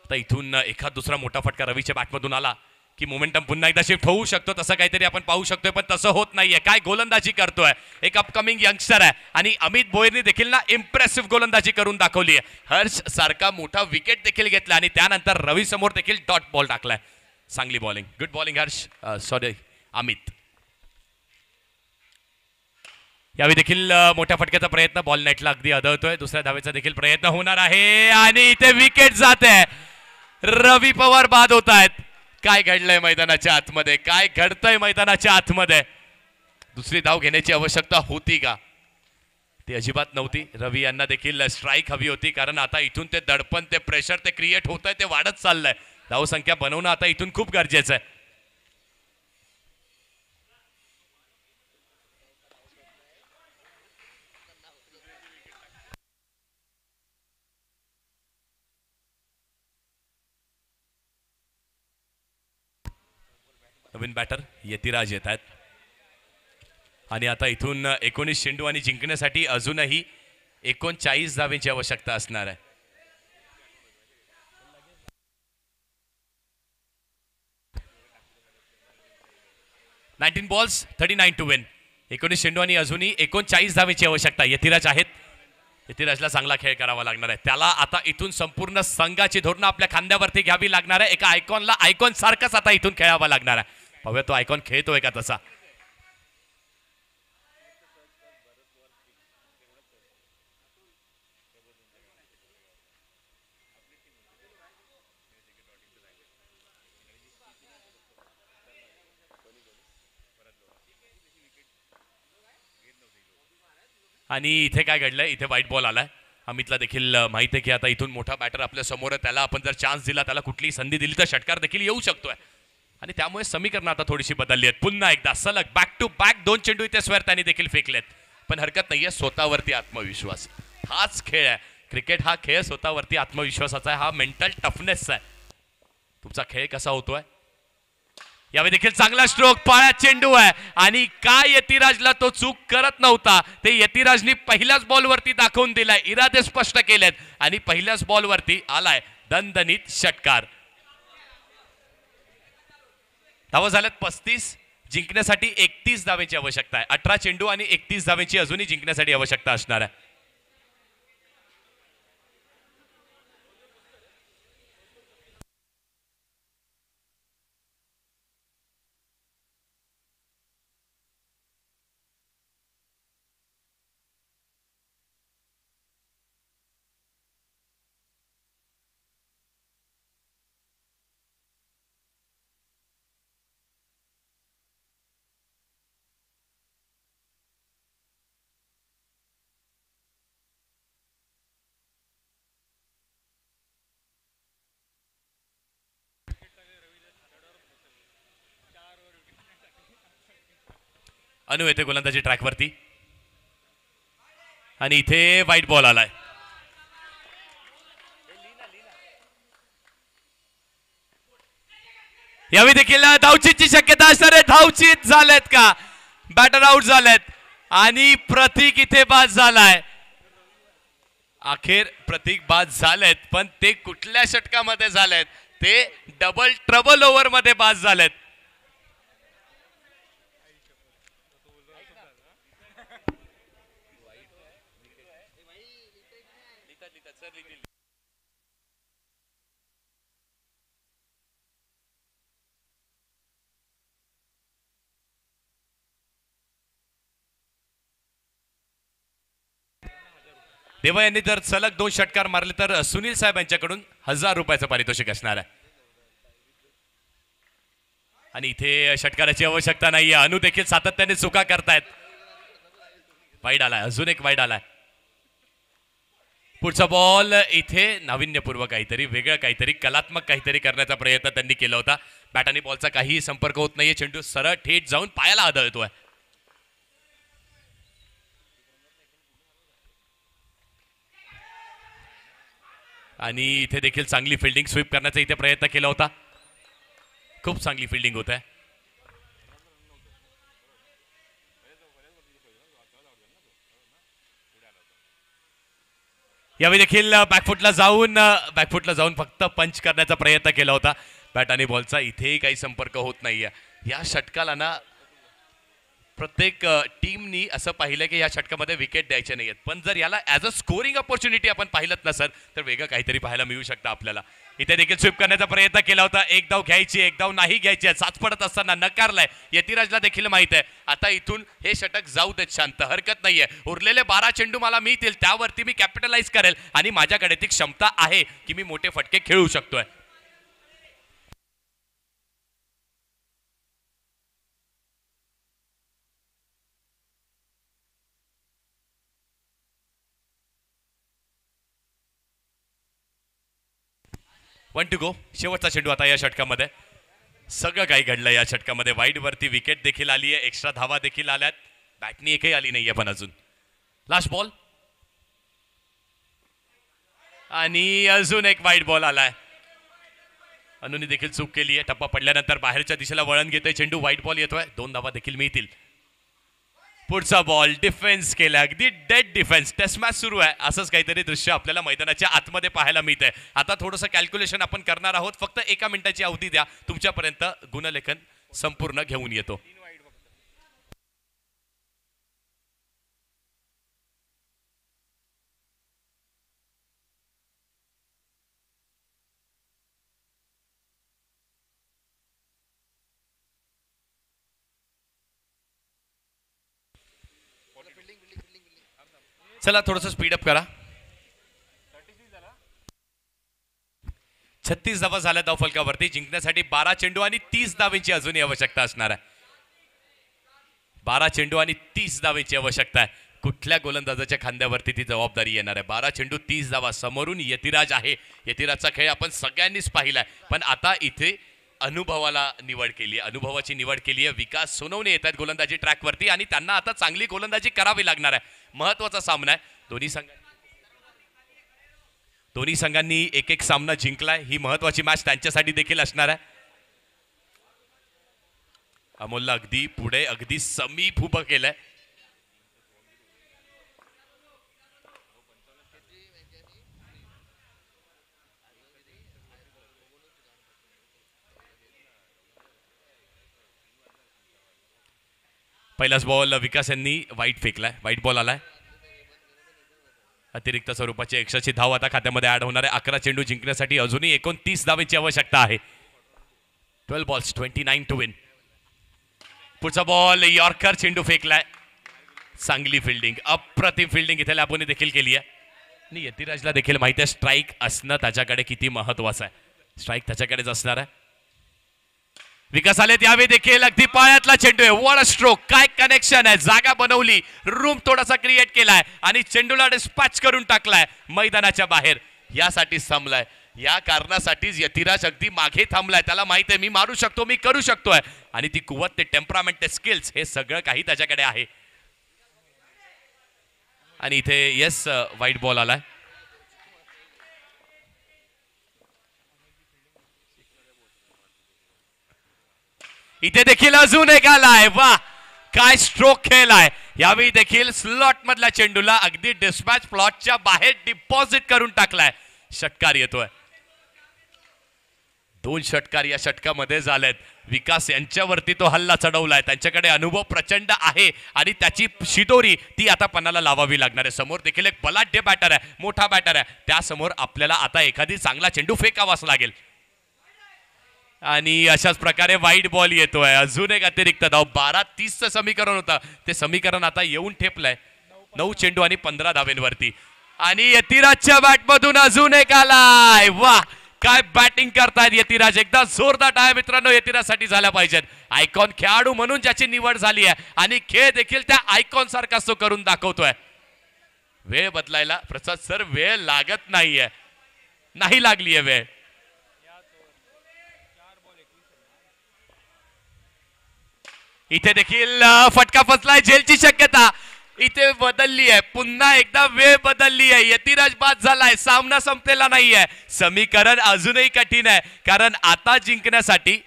आता इथून एखाद दुसरा मोठा फटका रवीच्या बॅटमधून आला की मोमेंटम पुन्हा एकदा शिफ्ट होऊ शकतो. तसं काहीतरी आपण पाहू शकतोय, पण तसं होत नाहीये. काय गोलंदाजी करतोय, एक अपकमिंग यंगस्टर आहे आणि अमित भोईरने देखील ना इम्प्रेसिव्ह गोलंदाजी करून दाखवली आहे. हर्ष सारखा मोठा विकेट देखील घेतला आणि त्यानंतर रवी समोर देखील डॉट बॉल टाकलाय. चांगली bowling, good bowling Harsh, sorry Amit. यावेळी देखील मोठ्या फटक्याचा प्रयत्न, बॉल नेटला अगदी आदळतोय. दुसऱ्या धावेचा देखील प्रयत्न होणार आहे आणि इथे विकेट जाते. रवी पवार बाद होत आहेत. काय घडलंय मैदानाच्या आतमध्ये, काय घडतंय मैदानाच्या आतमध्ये. दुसरी धाव घेण्याची आवश्यकता होती का, ती अजिबात नव्हती. रवी यांना देखील स्ट्राईक हवी होती, कारण आता इथून ते दडपण, ते प्रेशर ते क्रिएट होत आहे, ते वाढत चाललंय. धावसंख्या बनवणं आता इथून खूप गरजेचं आहे. नवीन बॅटर यतिराज येत आहेत आणि आता इथून 19 चेंडू आणि जिंकण्यासाठी अजूनही 39 धावेची आवश्यकता असणार आहे. Nineteen balls 39 to win. 19 चेंडू आणि अजूनही 39 धावेची आवश्यकता. यतिराज आहेत, यतिराजला चांगला खेळ करावा लागणार आहे. त्याला आता इथून संपूर्ण संघाची धोरणं आपल्या खांद्यावरती घ्यावी लागणार आहे. एका आयकॉनला आयकॉन सारखाच आता इथून खेळावा लागणार आहे. पाहूया तो आयकॉन खेळतोय का तसा. आणि इथे काय घडलंय, इथे व्हाईट बॉल आलाय अमितला देखील माहिती आहे की आता इथून मोठा बॅटर आपल्या समोर आहे, त्याला आपण जर चान्स दिला, त्याला कुठलीही संधी दिली तर षटकार देखील येऊ शकतोय. आणि त्यामुळे समीकरण आता थोडीशी बदलली आहेत. पुन्हा एकदा सलग बॅक टू बॅक 2 चेंडू इथे स्वेर त्यांनी देखील फेकलेत. पण हरकत नाहीये, स्वतःवरती आत्मविश्वास हाच खेळ आहे. क्रिकेट हा खेळ स्वतःवरती आत्मविश्वासाचा आहे, हा मेंटल टफनेसचा आहे. तुमचा खेळ कसा होतोय? यावेळी देखील चांगला स्ट्रोक, पाळ्यात चेंडू आहे आणि काय यतिराजला तो चूक करत नव्हता ते यतिराजनी पहिल्याच बॉलवरती दाखवून दिलाय. इरादे स्पष्ट केलेत आणि पहिल्याच बॉलवरती आलाय दणदणीत षटकार. धावा झाल्यात 35. जिंकण्यासाठी 31 धावेची आवश्यकता आहे. 18 चेंडू आणि 31 धावेची अजूनही जिंकण्यासाठी आवश्यकता असणार आहे. अनु येते गोलंदाजी ट्रॅकवरती आणि इथे व्हाईट बॉल आलाय. यावेळी देखील धावचीतची शक्यता असणार आहे. धावचीत झालेत का? बॅटर आउट झालेत आणि प्रतीक इथे बाद झालाय. अखेर प्रतीक बाद झालेत, पण ते कुठल्या षटकामध्ये झालेत? ते डबल ट्रबल ओव्हर मध्ये बाद झालेत. देवा यांनी जर सलग 2 षटकार मारले तर सुनील साहेब यांच्याकडून 1000 रुपयाचं पारितोषिक असणार आहे. आणि इथे षटकाराची आवश्यकता नाहीये. अनु देखील सातत्याने चुका करतायत. वाईड आलाय, अजून एक वाईड आलाय. पुढचा बॉल इथे नाविन्यपूर्वक काहीतरी वेगळं, काहीतरी कलात्मक काहीतरी करण्याचा प्रयत्न त्यांनी केला होता. बॅट आणि बॉलचा काहीही संपर्क होत नाहीये. चेंडू सरळ थेट जाऊन पायाला आदळतोय. आणि इथे देखील चांगली फिल्डिंग, स्वीप करण्याचा इथे प्रयत्न केला होता. खूप चांगली फिल्डिंग होत आहे. यावेळी देखील बॅकफुटला जाऊन फक्त पंच करण्याचा प्रयत्न केला होता. बॅट आणि बॉलचा इथेही काही संपर्क होत नाहीये. या षटकाला ना प्रत्येक टीमनी असं पाहिलं की या षटकामध्ये विकेट द्यायचे नाहीयेत, पण जर याला ॲज अ स्कोरिंग अपॉर्च्युनिटी आपण पाहिलं ना सर, तर वेगळं काहीतरी पाहायला मिळू शकतं आपल्याला. इथे देखील स्वीप करण्याचा प्रयत्न केला होता. एक धाव घ्यायची, एक धाव नाही घ्यायची. साथ पडत असताना नकारलाय. यतिराजला देखील माहित आहे आता इथून हे षटक जाऊ देत शांत, हरकत नाहीये. उरलेले 12 चेंडू मला मिळतील, त्यावरती मी कॅपिटलाइज करेल आणि माझ्याकडे ती क्षमता आहे की मी मोठे फटके खेळू शकतोय. One to go. शेवटचा चेंडू आता या षटकामध्ये. सगळं काही घडलं या षटकामध्ये. वाईड वरती विकेट देखील आली आहे, एक्स्ट्रा धावा देखील आल्यात. बॅटनी एकही आली नाहीये पण अजून. लास्ट बॉल आणि अजून एक वाईड बॉल आलाय. अनुनी देखील चूक केली आहे. टप्पा पडल्यानंतर बाहेरच्या दिशेला वळण घेतोय चेंडू. वाईट बॉल येतोय. 2 धावा देखील मिळतील. पुढचा बॉल डिफेन्स केला, अगदी डेड डिफेन्स. टेस्ट मॅच सुरू आहे, असंच काहीतरी दृश्य आपल्याला मैदानाच्या आतमध्ये पाहायला मिळतंय. आता थोडंसं कॅल्क्युलेशन आपण करणार आहोत. फक्त 1 मिनिटाची अवधी द्या, तुमच्यापर्यंत गुणलेखन संपूर्ण घेऊन येतो. चला थोडंसं स्पीडअप करा. 36 धावा झाल्या धावफलकावरती. जिंकण्यासाठी 12 चेंडू आणि 30 धावेची अजूनही आवश्यकता असणार आहे. 12 चेंडू आणि 30 धावेची आवश्यकता आहे. कुठल्या गोलंदाजाच्या खांद्यावरती ती जबाबदारी येणार आहे. 12 चेंडू 30 धावा. समोरून यतिराज आहे. यतिराजचा खेळ आपण सगळ्यांनीच पाहिलाय, पण आता इथे अनुभवाला निवड केली आहे, अनुभवाची निवड केली आहे. विकास सोनवणे येत आहेत गोलंदाजी ट्रॅकवरती आणि त्यांना आता चांगली गोलंदाजी करावी लागणार आहे. महत्वाचा सामना आहे. दोन्ही संघांनी एक एक सामना जिंकलाय. ही महत्वाची मॅच त्यांच्यासाठी देखील असणार आहे. अमोलला अगदी पुढे अगदी समीप उभं केलंय. पहिलाच बॉल विकास यांनी वाईट फेकलाय, वाईट बॉल आलाय. अतिरिक्त स्वरूपाची एक्स्ट्राची धाव आता खात्यामध्ये ऍड होणार आहे. 11 चेंडू जिंकण्यासाठी अजूनही 29 धावेची आवश्यकता आहे. 12 बॉल्स 29 टू विन. पुढचा बॉल यॉर्कर चेंडू फेकलाय. चांगली फिल्डिंग, अप्रतिम फिल्डिंग इथे लॅबोने देखील केली आहे. आणि यतिराजला देखील माहिती आहे स्ट्राईक असणं त्याच्याकडे किती महत्वाचं आहे. स्ट्राईक त्याच्याकडेच असणार आहे. विकास आले त्यावेळी देखील अगदी पायातला चेंडू आहे. वॉट अ स्ट्रोक, काय कनेक्शन आहे. जागा बनवली, रूम थोडासा क्रिएट केलाय आणि चेंडूला डिस्पॅच करून टाकलाय मैदानाच्या बाहेर. यासाठीच थांबलाय, या कारणासाठीच यतिराज अगदी मागे थांबलाय. त्याला माहित आहे मी मारू शकतो, मी करू शकतोय. आणि ती कुवत, ते टेम्परामेंट, ते स्किल्स, हे सगळं काही त्याच्याकडे आहे. आणि इथे येस वाईट बॉल आलाय. इथे देखील अजून एक आलाय. वा, काय स्ट्रोक खेळलाय. यावेळी देखील स्लॉट मधल्या चेंडूला अगदी डिस्पॅच प्लॉटच्या बाहेर डिपॉझिट करून टाकलाय. षटकार येतोय. 2 षटकार या षटकामध्ये झालेत. विकास यांच्यावरती तो हल्ला चढवलाय. त्यांच्याकडे अनुभव प्रचंड आहे आणि त्याची शिदोरी ती आता पणाला लावावी लागणार आहे. समोर देखील एक बलाढ्य बॅटर आहे, मोठा बॅटर आहे. त्यासमोर आपल्याला आता एखादी चांगला चेंडू फेकावाच लागेल. आणि अशाच प्रकारे वाईट बॉल येतोय. अजून एक अतिरिक्त धाव. 12-30चं समीकरण होतं, ते समीकरण आता येऊन ठेपलंय. 9 चेंडू आणि 15 धावेंवरती. आणि यतिराजच्या बॅटमधून अजून एक आलाय. वा, काय बॅटिंग करतायत यतिराज. एकदा जोरदार टाळ्या मित्रांनो यतिराजसाठी झाल्या पाहिजेत. आयकॉन खेळाडू म्हणून ज्याची निवड झाली आहे आणि खेळ देखील त्या आयकॉन सारखा तो करून दाखवतोय. वेळ बदलायला प्रसाद सर वेळ लागत नाहीये, नाही लागलीये वेळ. इथे देखील फटका फसलाय. झेलची शक्यता इथे बदलली आहे. पुन्हा एकदा वेळ बदलली आहे. यतिराज बाद झालाय. सामना संपलेला नाहीये. समीकरण अजूनही कठीण आहे, कारण आता जिंकण्यासाठी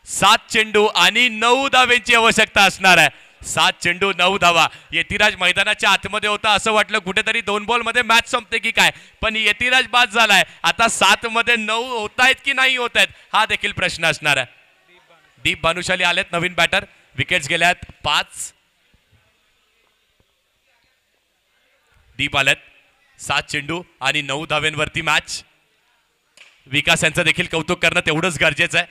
7 चेंडू आणि 9 धावेंची आवश्यकता असणार आहे. 7 चेंडू 9 धावा. यतिराज मैदानाच्या आतमध्ये होता, असं वाटलं कुठेतरी 2 बॉल मध्ये मॅच संपते की काय, पण यतिराज बाद झालाय. आता 7 मध्ये 9 होत आहेत की नाही होत आहेत, हा देखील प्रश्न असणार आहे. दीप भानुशाली आलेत नवीन बॅटर. विकेट्स गेल्यात 5. दीप आलेत. 7 चेंडू आणि 9 धावेंवरती मॅच. विकास यांचं देखील कौतुक करणं तेवढंच गरजेचं आहे,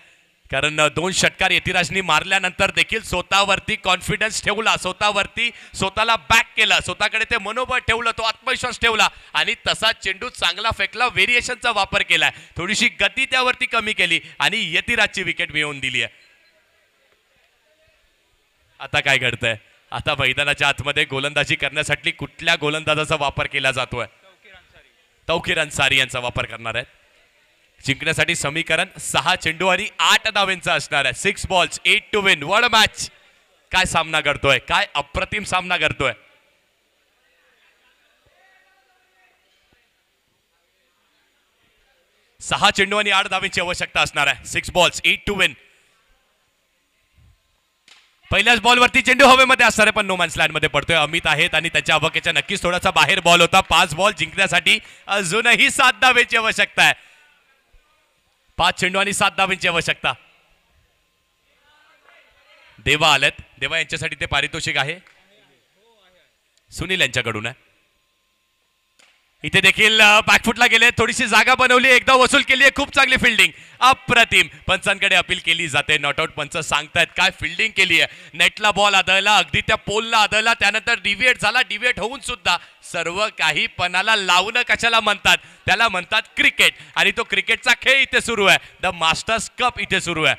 कारण 2 षटकार यतिराजनी मारल्यानंतर देखील स्वतःवरती कॉन्फिडन्स ठेवला, स्वतःला बॅक केला, स्वतःकडे ते मनोबळ ठेवलं, तो आत्मविश्वास ठेवला आणि तसा चेंडू चांगला फेकला. व्हेरिएशनचा वापर केलाय, थोडीशी गती त्यावरती कमी केली आणि यतिराजची विकेट मिळवून दिली आहे. आता काय घडतंय, आता मैदानाच्या आतमध्ये गोलंदाजी करण्यासाठी कुठल्या गोलंदाजाचा वापर केला जातोय? तौकीर अन्सारी यांचा वापर करणार आहे. जिंकण्यासाठी समीकरण 6 चेंडू आणि 8 धावेंचा असणार आहे. 6 balls 8 to win. World match. काय सामना करतोय, काय अप्रतिम सामना करतोय. सहा चेंडू आणि 8 धावेंची आवश्यकता असणार आहे. 6 बॉल्स 8 टू विन. पहिल्याच बॉलवरती चेंडू हवेमध्ये असणार आहे, पण नो मॅन्स लँड मध्ये पडतोय. अमित आहेत आणि त्याच्या अवकेच्या नक्कीच थोडासा बाहेर बॉल होता. 5 बॉल जिंकण्यासाठी अजूनही 7 धावेची आवश्यकता आहे. 5 चेंडू आणि 7 धावेंची आवश्यकता. देवा आलेत. देवा यांच्यासाठी ते पारितोषिक आहे, सुनील यांच्याकडून आहे. इथे देखील बॅकफुटला गेले, थोडीशी जागा बनवली, एकदा वसूल केली आहे. खूप चांगली फिल्डिंग, अप्रतिम. पंचांकडे अपील केली जाते. नॉट आउट पंच सांगतायत. काय फिल्डिंग केली आहे. नेटला बॉल आदळला, अगदी त्या पोलला आदळला, त्यानंतर डिव्हिएट झाला. डिव्हिएट होऊन सुद्धा सर्व काही पणाला लावणं कशाला म्हणतात, त्याला म्हणतात क्रिकेट. आणि तो क्रिकेटचा खेळ इथे सुरू आहे. द मास्टर्स कप इथे सुरू आहे.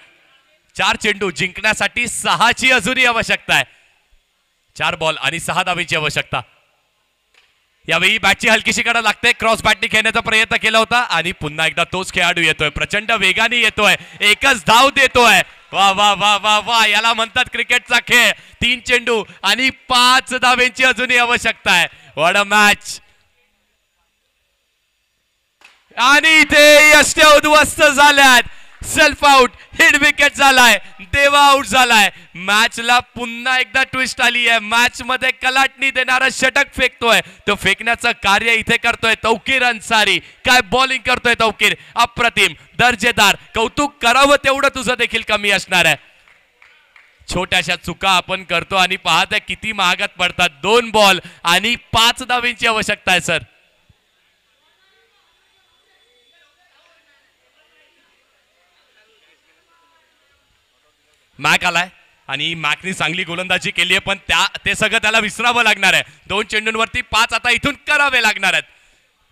4 चेंडू जिंकण्यासाठी 6ची अजूनही आवश्यकता आहे. 4 बॉल आणि 6 धावेची आवश्यकता. यावेळी बॅटची हलकीशी कडा लागते. क्रॉस बॅटनी खेळण्याचा प्रयत्न केला होता आणि पुन्हा एकदा तोच खेळाडू येतोय. प्रचंड वेगाने येतोय. एकच धाव देतोय. वा वा वा वा वा, याला म्हणतात क्रिकेटचा खेळ. 3 चेंडू आणि 5 धावेची अजूनही आवश्यकता आहे. What a match. आणि इथे यष्ट्या उद्ध्वस्त झाल्यात. सेल्फ आउट, हिट विकेट झालाय. देवा आउट झालाय. मॅचला पुन्हा एकदा ट्विस्ट आली आहे. मॅच मध्ये कलाटणी देणारा षटक फेकतोय. तो फेकण्याचं कार्य इथे करतोय तौकीर अन्सारी. काय बॉलिंग करतोय तौकीर, अप्रतिम, दर्जेदार. कौतुक करावं तेवढं तुझं देखील कमी असणार आहे. छोट्याशा चुका आपण करतो आणि पाहत आहे किती महागात पडतात. 2 बॉल आणि 5 धावेची आवश्यकता आहे सर. मॅक आलाय आणि मॅकनी चांगली गोलंदाजी केली आहे, पण ते सगळं त्याला विसरावं लागणार आहे. 2 चेंडूंवरती 5 आता इथून करावे लागणार आहेत.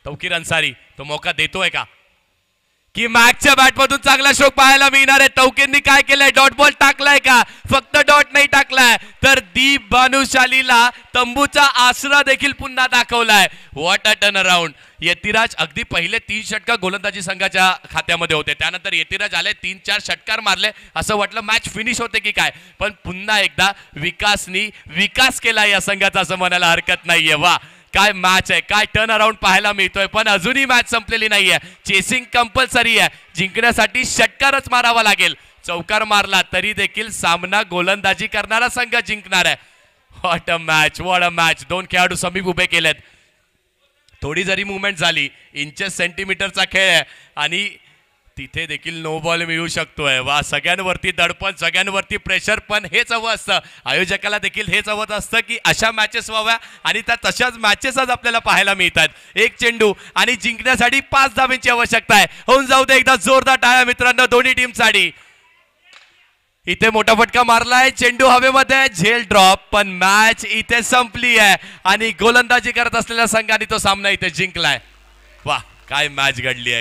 तौकीर अन्सारी तो मौका देतोय का, की मॅकच्या बॅटमधून चांगला शोक पाहायला मिळणार आहे. तौकीरनी काय केलंय, डॉट बॉल टाकलाय का, फक्त डॉट नाही टाकलाय तर दीप भानुशालीला तंबूचा आसरा देखील पुन्हा दाखवलाय. What a turn around. Yatiraj अगदी पहिले 3 षटकार गोलंदाजी संघाच्या खात्यामध्ये होते. त्यानंतर यतिराज आले, 3-4 षटकार मारले. असं वाटलं मॅच फिनिश होते की काय, पण पुन्हा एकदा विकासनी विकास केला या संघाचा असं म्हणायला हरकत नाहीये. वा काय मॅच आहे, काय टर्न अराउंड पाहायला मिळतोय. पण अजूनही मॅच संपलेली नाहीये. चेसिंग कंपल्सरी आहे. जिंकण्यासाठी षटकारच मारावा लागेल. चौकार मारला तरी देखील सामना गोलंदाजी करणारा संघ जिंकणार आहे. What a match, what a match. 2 खेळाडू समीप उभे केलेत. थोडी जरी मुवमेंट झाली, इंचेस सेंटीमीटरचा खेळ आहे आणि तिथे देखील नो बॉल मिळू शकतोय. वा, सगळ्यांवरती दडपण, सगळ्यांवरती प्रेशर. पण हेच हवं असतं आयोजकाला देखील, हेच हवं असतं की अशा मॅचेस व्हाव्या आणि त्या तशाच मॅचेस आज आपल्याला पाहायला मिळतात. 1 चेंडू आणि जिंकण्यासाठी 5 धावेची आवश्यकता आहे. होऊन जाऊ दे एकदा जोरदार टाळ्या मित्रांनो दोन्ही टीमसाठी. इथे मोठा फटका मारलाय, चेंडू हवेमध्ये, झेल ड्रॉप. पण मॅच इथे संपली आहे आणि गोलंदाजी करत असलेल्या संघाने तो सामना इथे जिंकलाय. वा, काय मॅच घडली आहे.